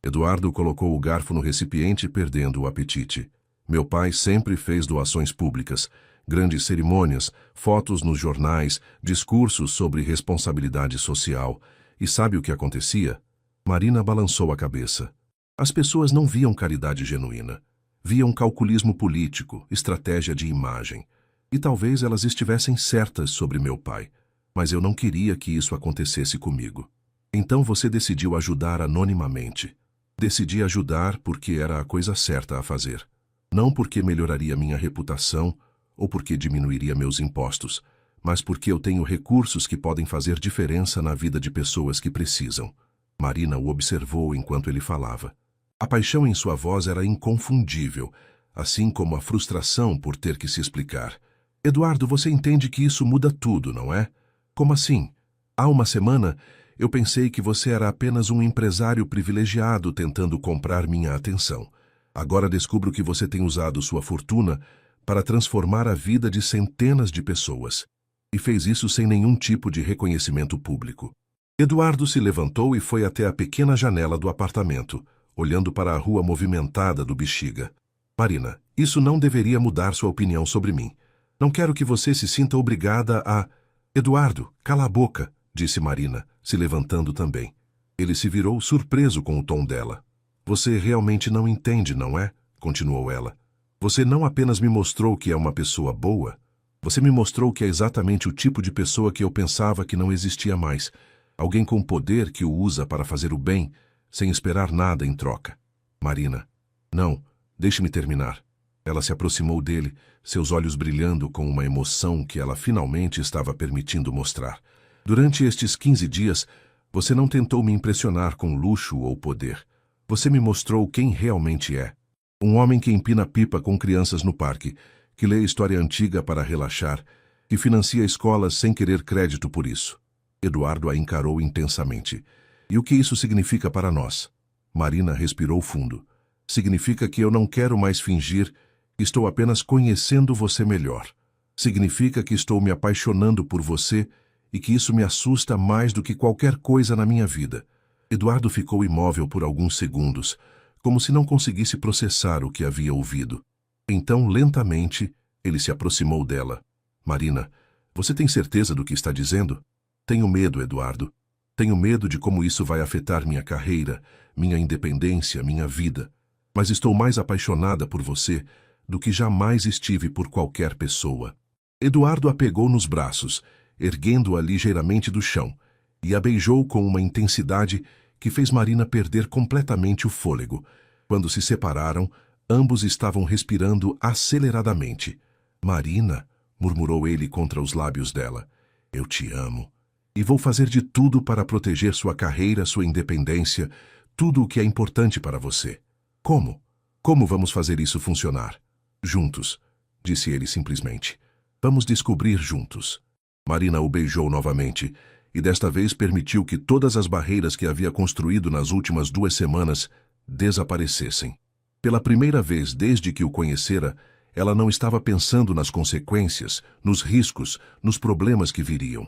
Eduardo colocou o garfo no recipiente, perdendo o apetite. Meu pai sempre fez doações públicas, grandes cerimônias, fotos nos jornais, discursos sobre responsabilidade social. E sabe o que acontecia? Marina balançou a cabeça. As pessoas não viam caridade genuína. Viam calculismo político, estratégia de imagem. E talvez elas estivessem certas sobre meu pai. Mas eu não queria que isso acontecesse comigo. Então você decidiu ajudar anonimamente. Decidi ajudar porque era a coisa certa a fazer. Não porque melhoraria minha reputação ou porque diminuiria meus impostos, mas porque eu tenho recursos que podem fazer diferença na vida de pessoas que precisam. Marina o observou enquanto ele falava. A paixão em sua voz era inconfundível, assim como a frustração por ter que se explicar. Eduardo, você entende que isso muda tudo, não é? Como assim? Há 1 semana, eu pensei que você era apenas um empresário privilegiado tentando comprar minha atenção. Agora descubro que você tem usado sua fortuna para transformar a vida de centenas de pessoas. E fez isso sem nenhum tipo de reconhecimento público. Eduardo se levantou e foi até a pequena janela do apartamento, olhando para a rua movimentada do Bexiga. Marina, isso não deveria mudar sua opinião sobre mim. Não quero que você se sinta obrigada a... Eduardo, cala a boca, disse Marina, se levantando também. Ele se virou surpreso com o tom dela. Você realmente não entende, não é? Continuou ela. Você não apenas me mostrou que é uma pessoa boa, você me mostrou que é exatamente o tipo de pessoa que eu pensava que não existia mais. Alguém com poder que o usa para fazer o bem, sem esperar nada em troca. Marina, não, deixe-me terminar. Ela se aproximou dele, seus olhos brilhando com uma emoção que ela finalmente estava permitindo mostrar. Durante estes 15 dias, você não tentou me impressionar com luxo ou poder. Você me mostrou quem realmente é. Um homem que empina pipa com crianças no parque, que lê história antiga para relaxar, que financia escolas sem querer crédito por isso. Eduardo a encarou intensamente. E o que isso significa para nós? Marina respirou fundo. Significa que eu não quero mais fingir, estou apenas conhecendo você melhor. Significa que estou me apaixonando por você e que isso me assusta mais do que qualquer coisa na minha vida. Eduardo ficou imóvel por alguns segundos, como se não conseguisse processar o que havia ouvido. Então, lentamente, ele se aproximou dela. Marina, você tem certeza do que está dizendo? Tenho medo, Eduardo. Tenho medo de como isso vai afetar minha carreira, minha independência, minha vida. Mas estou mais apaixonada por você do que jamais estive por qualquer pessoa. Eduardo a pegou nos braços, erguendo-a ligeiramente do chão, e a beijou com uma intensidade que fez Marina perder completamente o fôlego. Quando se separaram, ambos estavam respirando aceleradamente. Marina, murmurou ele contra os lábios dela, eu te amo. E vou fazer de tudo para proteger sua carreira, sua independência, tudo o que é importante para você. Como? Como vamos fazer isso funcionar? Juntos, disse ele simplesmente. Vamos descobrir juntos. Marina o beijou novamente, e desta vez permitiu que todas as barreiras que havia construído nas últimas 2 semanas desaparecessem. Pela primeira vez desde que o conhecera, ela não estava pensando nas consequências, nos riscos, nos problemas que viriam.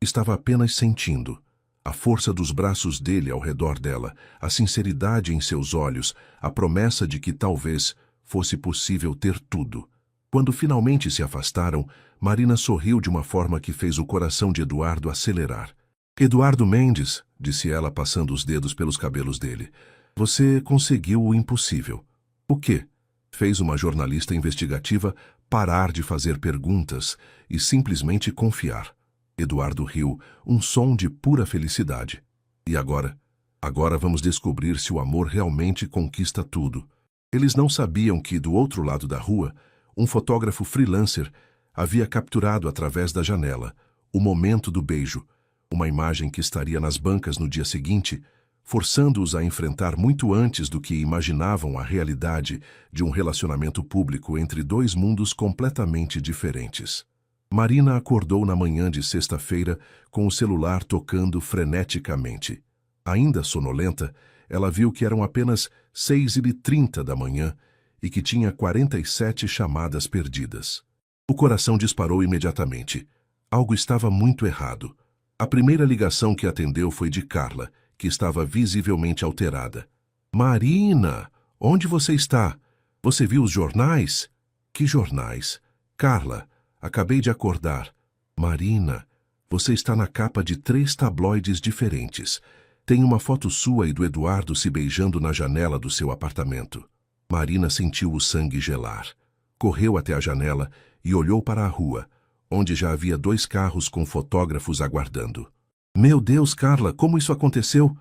Estava apenas sentindo. A força dos braços dele ao redor dela, a sinceridade em seus olhos, a promessa de que talvez fosse possível ter tudo. Quando finalmente se afastaram, Marina sorriu de uma forma que fez o coração de Eduardo acelerar. Eduardo Mendes, disse ela passando os dedos pelos cabelos dele, você conseguiu o impossível. O quê? Fez uma jornalista investigativa parar de fazer perguntas e simplesmente confiar. Eduardo riu, um som de pura felicidade. E agora? Agora vamos descobrir se o amor realmente conquista tudo. Eles não sabiam que, do outro lado da rua, um fotógrafo freelancer havia capturado através da janela o momento do beijo, uma imagem que estaria nas bancas no dia seguinte, forçando-os a enfrentar muito antes do que imaginavam a realidade de um relacionamento público entre 2 mundos completamente diferentes. Marina acordou na manhã de sexta-feira com o celular tocando freneticamente. Ainda sonolenta, ela viu que eram apenas 6h30 da manhã e que tinha 47 chamadas perdidas. O coração disparou imediatamente. Algo estava muito errado. A primeira ligação que atendeu foi de Carla, que estava visivelmente alterada. Marina, onde você está? Você viu os jornais? Que jornais? Carla, acabei de acordar. Marina, você está na capa de 3 tabloides diferentes. Tem uma foto sua e do Eduardo se beijando na janela do seu apartamento. Marina sentiu o sangue gelar. Correu até a janela e olhou para a rua, onde já havia 2 carros com fotógrafos aguardando. Meu Deus, Carla, como isso aconteceu?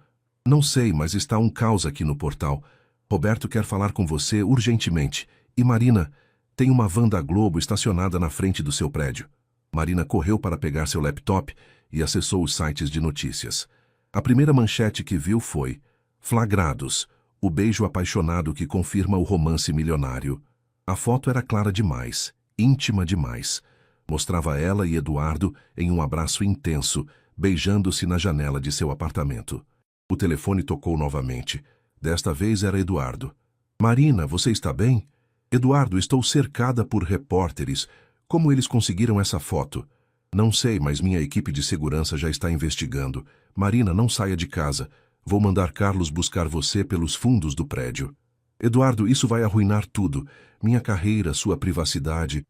Não sei, mas está um caos aqui no portal. Roberto quer falar com você urgentemente. E Marina, tem uma van da Globo estacionada na frente do seu prédio. Marina correu para pegar seu laptop e acessou os sites de notícias. A primeira manchete que viu foi: Flagrados, o beijo apaixonado que confirma o romance milionário. A foto era clara demais, íntima demais. Mostrava ela e Eduardo em um abraço intenso, beijando-se na janela de seu apartamento. O telefone tocou novamente. Desta vez era Eduardo. Marina, você está bem? Eduardo, estou cercada por repórteres. Como eles conseguiram essa foto? Não sei, mas minha equipe de segurança já está investigando. Marina, não saia de casa. Vou mandar Carlos buscar você pelos fundos do prédio. Eduardo, isso vai arruinar tudo. Minha carreira, sua privacidade.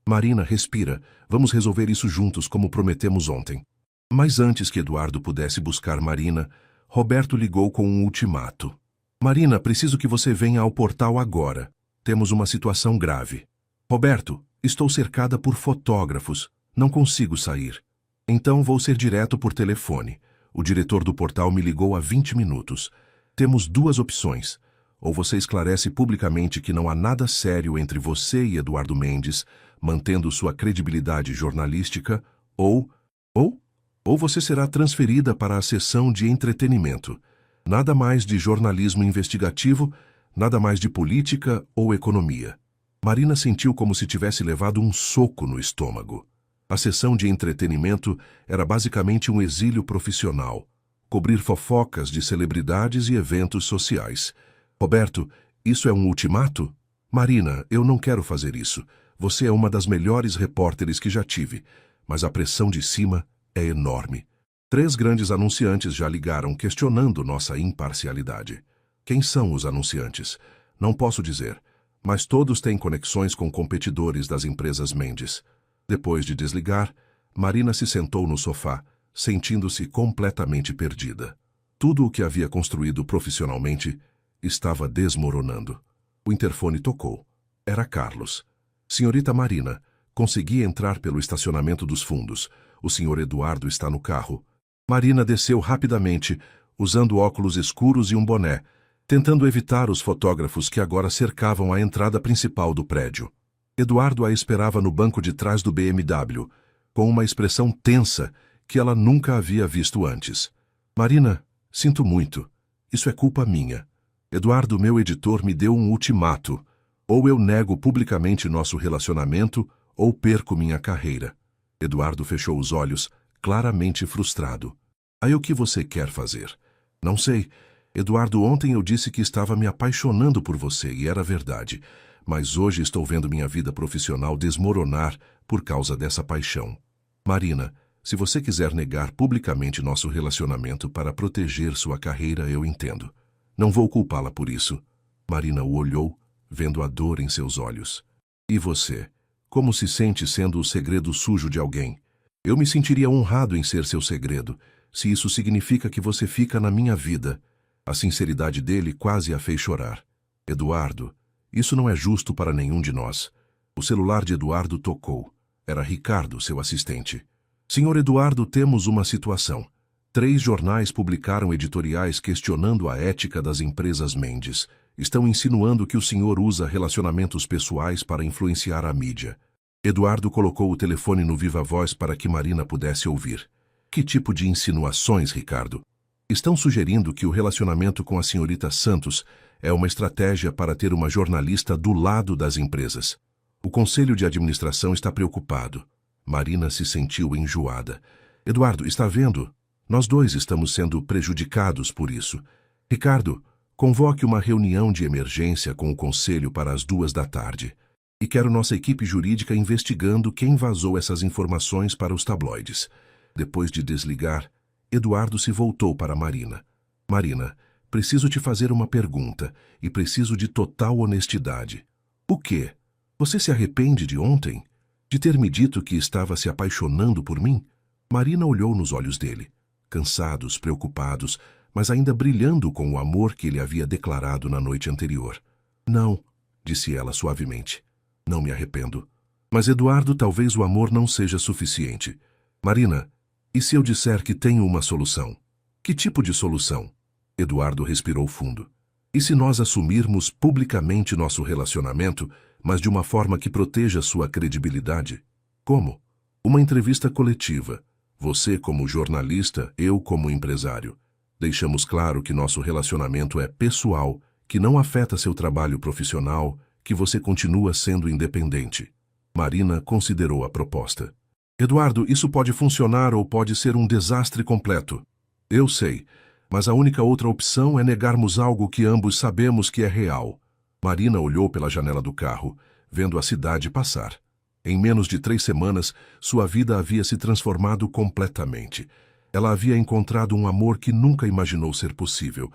Marina, respira. Vamos resolver isso juntos, como prometemos ontem. Mas antes que Eduardo pudesse buscar Marina, Roberto ligou com um ultimato. Marina, preciso que você venha ao portal agora. Temos uma situação grave. Roberto, estou cercada por fotógrafos. Não consigo sair. Então vou ser direto por telefone. O diretor do portal me ligou há 20 minutos. Temos 2 opções. Ou você esclarece publicamente que não há nada sério entre você e Eduardo Mendes, mantendo sua credibilidade jornalística, ou você será transferida para a seção de entretenimento. Nada mais de jornalismo investigativo, nada mais de política ou economia. Marina sentiu como se tivesse levado um soco no estômago. A seção de entretenimento era basicamente um exílio profissional. Cobrir fofocas de celebridades e eventos sociais. Roberto, Isso é um ultimato? Marina, eu não quero fazer isso. Você é uma das melhores repórteres que já tive, mas a pressão de cima é enorme. 3 grandes anunciantes já ligaram questionando nossa imparcialidade. Quem são os anunciantes? Não posso dizer, mas todos têm conexões com competidores das empresas Mendes. Depois de desligar, Marina se sentou no sofá, sentindo-se completamente perdida. Tudo o que havia construído profissionalmente estava desmoronando. O interfone tocou. Era Carlos. Senhorita Marina, consegui entrar pelo estacionamento dos fundos. O senhor Eduardo está no carro. Marina desceu rapidamente, usando óculos escuros e um boné, tentando evitar os fotógrafos que agora cercavam a entrada principal do prédio. Eduardo a esperava no banco de trás do BMW, com uma expressão tensa que ela nunca havia visto antes. Marina, sinto muito. Isso é culpa minha. Eduardo, meu editor, me deu um ultimato. Ou eu nego publicamente nosso relacionamento, ou perco minha carreira. Eduardo fechou os olhos, claramente frustrado. Aí o que você quer fazer? Não sei. Eduardo, ontem eu disse que estava me apaixonando por você e era verdade. Mas hoje estou vendo minha vida profissional desmoronar por causa dessa paixão. Marina, se você quiser negar publicamente nosso relacionamento para proteger sua carreira, eu entendo. Não vou culpá-la por isso. Marina o olhou, vendo a dor em seus olhos. E você? Como se sente sendo o segredo sujo de alguém? Eu me sentiria honrado em ser seu segredo, se isso significa que você fica na minha vida. A sinceridade dele quase a fez chorar. Eduardo, isso não é justo para nenhum de nós. O celular de Eduardo tocou. Era Ricardo, seu assistente. Senhor Eduardo, temos uma situação. 3 jornais publicaram editoriais questionando a ética das empresas Mendes. Estão insinuando que o senhor usa relacionamentos pessoais para influenciar a mídia. Eduardo colocou o telefone no viva-voz para que Marina pudesse ouvir. Que tipo de insinuações, Ricardo? Estão sugerindo que o relacionamento com a senhorita Santos é uma estratégia para ter uma jornalista do lado das empresas. O conselho de administração está preocupado. Marina se sentiu enjoada. Eduardo, está vendo? Nós 2 estamos sendo prejudicados por isso. Ricardo, convoque uma reunião de emergência com o conselho para as 2 da tarde. E quero nossa equipe jurídica investigando quem vazou essas informações para os tabloides. Depois de desligar, Eduardo se voltou para Marina. Marina, preciso te fazer uma pergunta e preciso de total honestidade. O quê? Você se arrepende de ontem? De ter me dito que estava se apaixonando por mim? Marina olhou nos olhos dele, cansados, preocupados, mas ainda brilhando com o amor que ele havia declarado na noite anterior. Não, disse ela suavemente. Não me arrependo. Mas, Eduardo, talvez o amor não seja suficiente. Marina, e se eu disser que tenho uma solução? Que tipo de solução? Eduardo respirou fundo. E se nós assumirmos publicamente nosso relacionamento, mas de uma forma que proteja sua credibilidade? Como? Uma entrevista coletiva. Você como jornalista, eu como empresário. Deixamos claro que nosso relacionamento é pessoal, que não afeta seu trabalho profissional, que você continua sendo independente. Marina considerou a proposta. Eduardo, isso pode funcionar ou pode ser um desastre completo. Eu sei, mas a única outra opção é negarmos algo que ambos sabemos que é real. Marina olhou pela janela do carro, vendo a cidade passar. Em menos de 3 semanas, sua vida havia se transformado completamente. Ela havia encontrado um amor que nunca imaginou ser possível,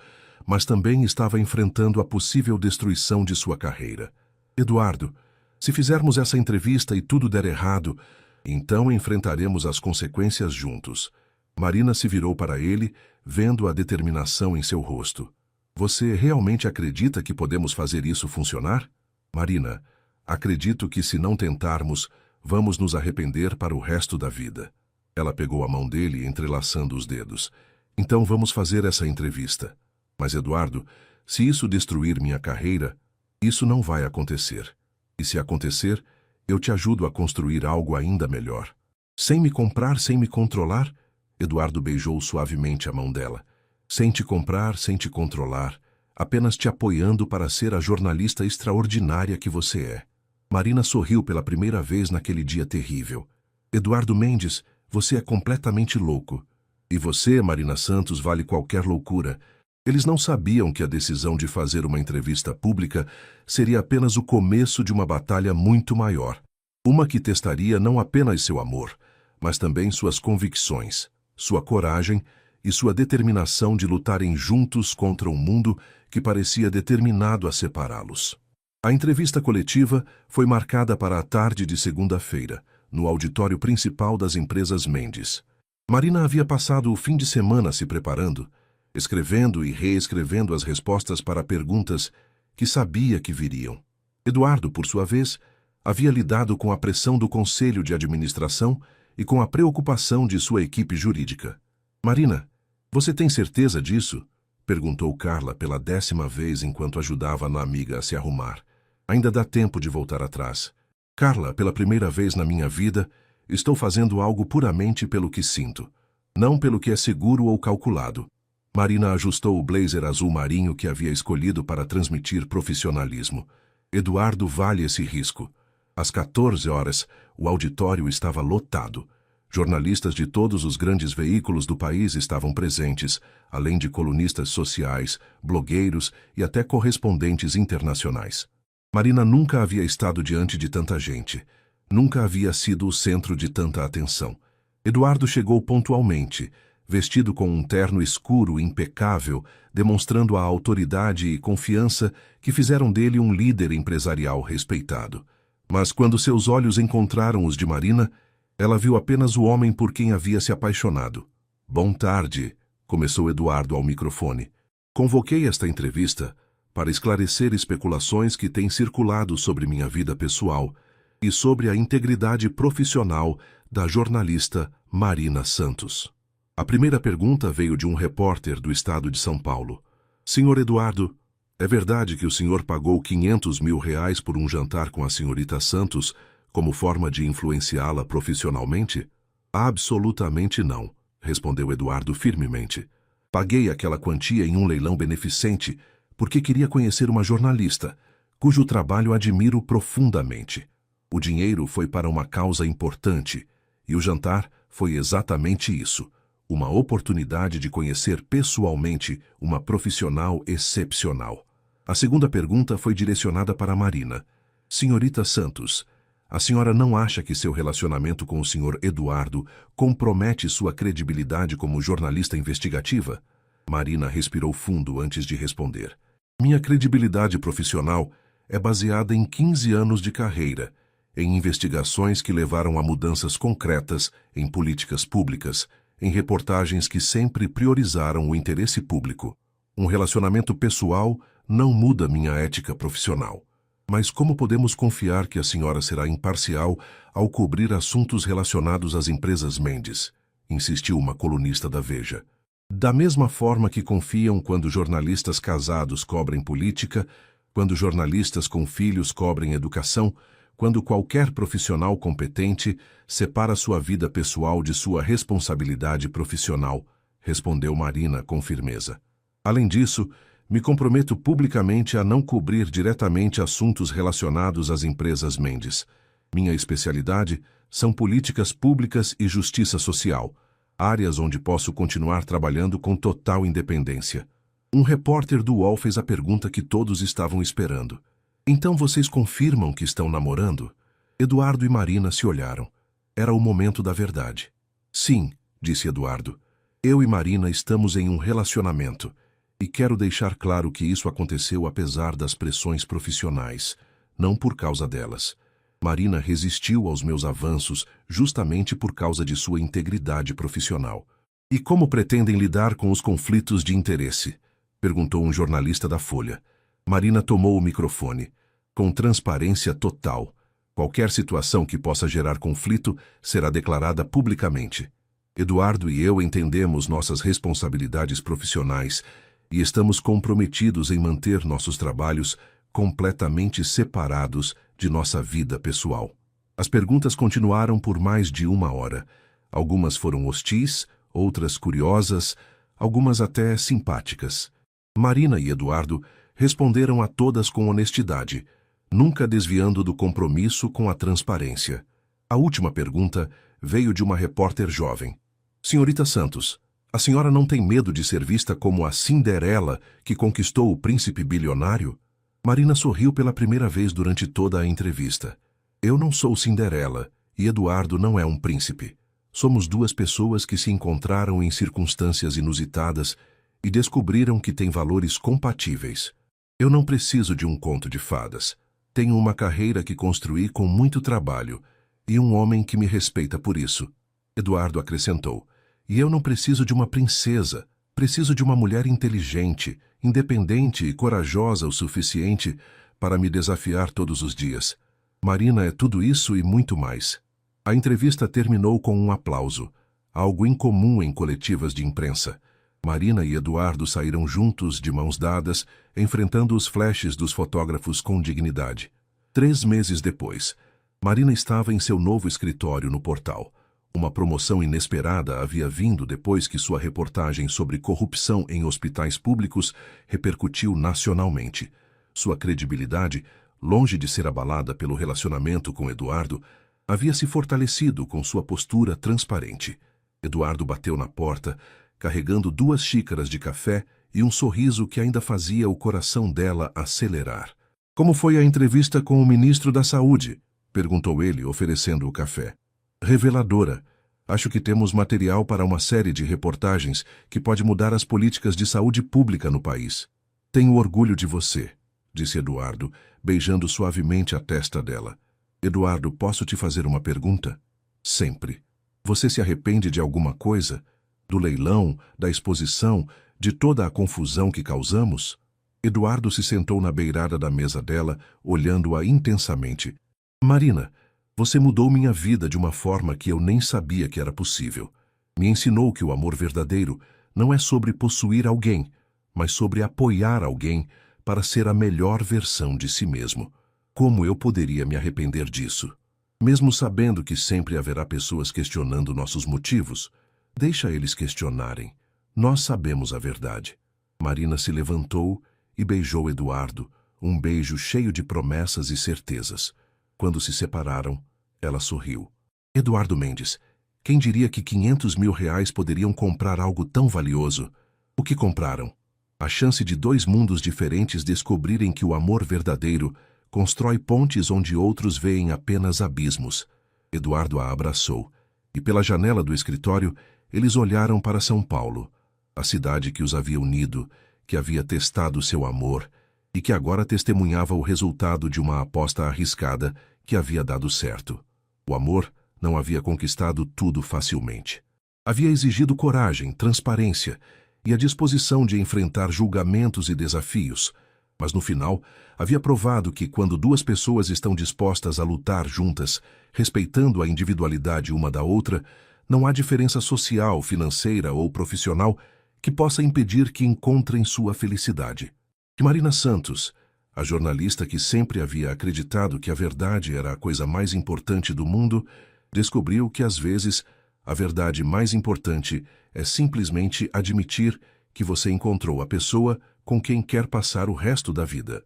mas também estava enfrentando a possível destruição de sua carreira. Eduardo, se fizermos essa entrevista e tudo der errado, então enfrentaremos as consequências juntos. Marina se virou para ele, vendo a determinação em seu rosto. Você realmente acredita que podemos fazer isso funcionar? Marina, acredito que se não tentarmos, vamos nos arrepender para o resto da vida. Ela pegou a mão dele, entrelaçando os dedos. Então vamos fazer essa entrevista. Mas, Eduardo, se isso destruir minha carreira, isso não vai acontecer. E se acontecer, eu te ajudo a construir algo ainda melhor. Sem me comprar, sem me controlar? Eduardo beijou suavemente a mão dela. Sem te comprar, sem te controlar, apenas te apoiando para ser a jornalista extraordinária que você é. Marina sorriu pela primeira vez naquele dia terrível. Eduardo Mendes, você é completamente louco. E você, Marina Santos, vale qualquer loucura. Eles não sabiam que a decisão de fazer uma entrevista pública seria apenas o começo de uma batalha muito maior. Uma que testaria não apenas seu amor, mas também suas convicções, sua coragem e sua determinação de lutarem juntos contra um mundo que parecia determinado a separá-los. A entrevista coletiva foi marcada para a tarde de segunda-feira, no auditório principal das empresas Mendes. Marina havia passado o fim de semana se preparando, escrevendo e reescrevendo as respostas para perguntas que sabia que viriam. Eduardo, por sua vez, havia lidado com a pressão do conselho de administração e com a preocupação de sua equipe jurídica. Marina, você tem certeza disso? Perguntou Carla pela 10ª vez enquanto ajudava a amiga a se arrumar. Ainda dá tempo de voltar atrás. Carla, pela primeira vez na minha vida, estou fazendo algo puramente pelo que sinto, não pelo que é seguro ou calculado. Marina ajustou o blazer azul marinho que havia escolhido para transmitir profissionalismo. Eduardo vale esse risco. Às 14 horas, o auditório estava lotado. Jornalistas de todos os grandes veículos do país estavam presentes, além de colunistas sociais, blogueiros e até correspondentes internacionais. Marina nunca havia estado diante de tanta gente. Nunca havia sido o centro de tanta atenção. Eduardo chegou pontualmente, vestido com um terno escuro impecável, demonstrando a autoridade e confiança que fizeram dele um líder empresarial respeitado. Mas quando seus olhos encontraram os de Marina, ela viu apenas o homem por quem havia se apaixonado. Boa tarde, começou Eduardo ao microfone. Convoquei esta entrevista para esclarecer especulações que têm circulado sobre minha vida pessoal e sobre a integridade profissional da jornalista Marina Santos. A primeira pergunta veio de um repórter do estado de São Paulo. Senhor Eduardo, é verdade que o senhor pagou R$500 mil por um jantar com a senhorita Santos como forma de influenciá-la profissionalmente? Absolutamente não, respondeu Eduardo firmemente. Paguei aquela quantia em um leilão beneficente porque queria conhecer uma jornalista, cujo trabalho admiro profundamente. O dinheiro foi para uma causa importante, e o jantar foi exatamente isso. Uma oportunidade de conhecer pessoalmente uma profissional excepcional. A segunda pergunta foi direcionada para Marina. Senhorita Santos, a senhora não acha que seu relacionamento com o senhor Eduardo compromete sua credibilidade como jornalista investigativa? Marina respirou fundo antes de responder. Minha credibilidade profissional é baseada em 15 anos de carreira, em investigações que levaram a mudanças concretas em políticas públicas, em reportagens que sempre priorizaram o interesse público. Um relacionamento pessoal não muda minha ética profissional. Mas como podemos confiar que a senhora será imparcial ao cobrir assuntos relacionados às empresas Mendes? Insistiu uma colunista da Veja. Da mesma forma que confiam quando jornalistas casados cobrem política, quando jornalistas com filhos cobrem educação, quando qualquer profissional competente separa sua vida pessoal de sua responsabilidade profissional, respondeu Marina com firmeza. Além disso, me comprometo publicamente a não cobrir diretamente assuntos relacionados às empresas Mendes. Minha especialidade são políticas públicas e justiça social, áreas onde posso continuar trabalhando com total independência. Um repórter do UOL fez a pergunta que todos estavam esperando. Então vocês confirmam que estão namorando? Eduardo e Marina se olharam. Era o momento da verdade. Sim, disse Eduardo. Eu e Marina estamos em um relacionamento. E quero deixar claro que isso aconteceu apesar das pressões profissionais, não por causa delas. Marina resistiu aos meus avanços justamente por causa de sua integridade profissional. E como pretendem lidar com os conflitos de interesse? Perguntou um jornalista da Folha. Marina tomou o microfone. Com transparência total. Qualquer situação que possa gerar conflito será declarada publicamente. Eduardo e eu entendemos nossas responsabilidades profissionais e estamos comprometidos em manter nossos trabalhos completamente separados de nossa vida pessoal. As perguntas continuaram por mais de 1 hora. Algumas foram hostis, outras curiosas, algumas até simpáticas. Marina e Eduardo responderam a todas com honestidade, nunca desviando do compromisso com a transparência. A última pergunta veio de uma repórter jovem. Senhorita Santos, A senhora não tem medo de ser vista como a Cinderela que conquistou o príncipe bilionário? Marina sorriu pela primeira vez durante toda a entrevista. Eu não sou Cinderela e Eduardo não é um príncipe. Somos duas pessoas que se encontraram em circunstâncias inusitadas e descobriram que têm valores compatíveis. Eu não preciso de um conto de fadas. Tenho uma carreira que construí com muito trabalho e um homem que me respeita por isso. Eduardo acrescentou. E eu não preciso de uma princesa. Preciso de uma mulher inteligente, independente e corajosa o suficiente para me desafiar todos os dias. Marina é tudo isso e muito mais. A entrevista terminou com um aplauso, algo incomum em coletivas de imprensa. Marina e Eduardo saíram juntos, de mãos dadas, enfrentando os flashes dos fotógrafos com dignidade. 3 meses depois, Marina estava em seu novo escritório no Portal. Uma promoção inesperada havia vindo depois que sua reportagem sobre corrupção em hospitais públicos repercutiu nacionalmente. Sua credibilidade, longe de ser abalada pelo relacionamento com Eduardo, havia se fortalecido com sua postura transparente. Eduardo bateu na porta, carregando 2 xícaras de café e um sorriso que ainda fazia o coração dela acelerar. Como foi a entrevista com o ministro da Saúde? Perguntou ele, oferecendo o café. Reveladora. Acho que temos material para uma série de reportagens que pode mudar as políticas de saúde pública no país. Tenho orgulho de você, disse Eduardo, beijando suavemente a testa dela. Eduardo, posso te fazer uma pergunta? Sempre. Você se arrepende de alguma coisa? Do leilão, da exposição, de toda a confusão que causamos? Eduardo se sentou na beirada da mesa dela, olhando-a intensamente. Marina, você mudou minha vida de uma forma que eu nem sabia que era possível. Me ensinou que o amor verdadeiro não é sobre possuir alguém, mas sobre apoiar alguém para ser a melhor versão de si mesmo. Como eu poderia me arrepender disso? Mesmo sabendo que sempre haverá pessoas questionando nossos motivos, deixa eles questionarem. Nós sabemos a verdade. Marina se levantou e beijou Eduardo, um beijo cheio de promessas e certezas. Quando se separaram, ela sorriu. Eduardo Mendes, quem diria que 500 mil reais poderiam comprar algo tão valioso? O que compraram? A chance de 2 mundos diferentes descobrirem que o amor verdadeiro constrói pontes onde outros veem apenas abismos. Eduardo a abraçou, e pela janela do escritório, eles olharam para São Paulo, a cidade que os havia unido, que havia testado seu amor e que agora testemunhava o resultado de uma aposta arriscada que havia dado certo. O amor não havia conquistado tudo facilmente. Havia exigido coragem, transparência e a disposição de enfrentar julgamentos e desafios, mas no final havia provado que quando 2 pessoas estão dispostas a lutar juntas, respeitando a individualidade uma da outra, não há diferença social, financeira ou profissional que possa impedir que encontrem sua felicidade. Que Marina Santos, a jornalista que sempre havia acreditado que a verdade era a coisa mais importante do mundo, descobriu que às vezes a verdade mais importante é simplesmente admitir que você encontrou a pessoa com quem quer passar o resto da vida.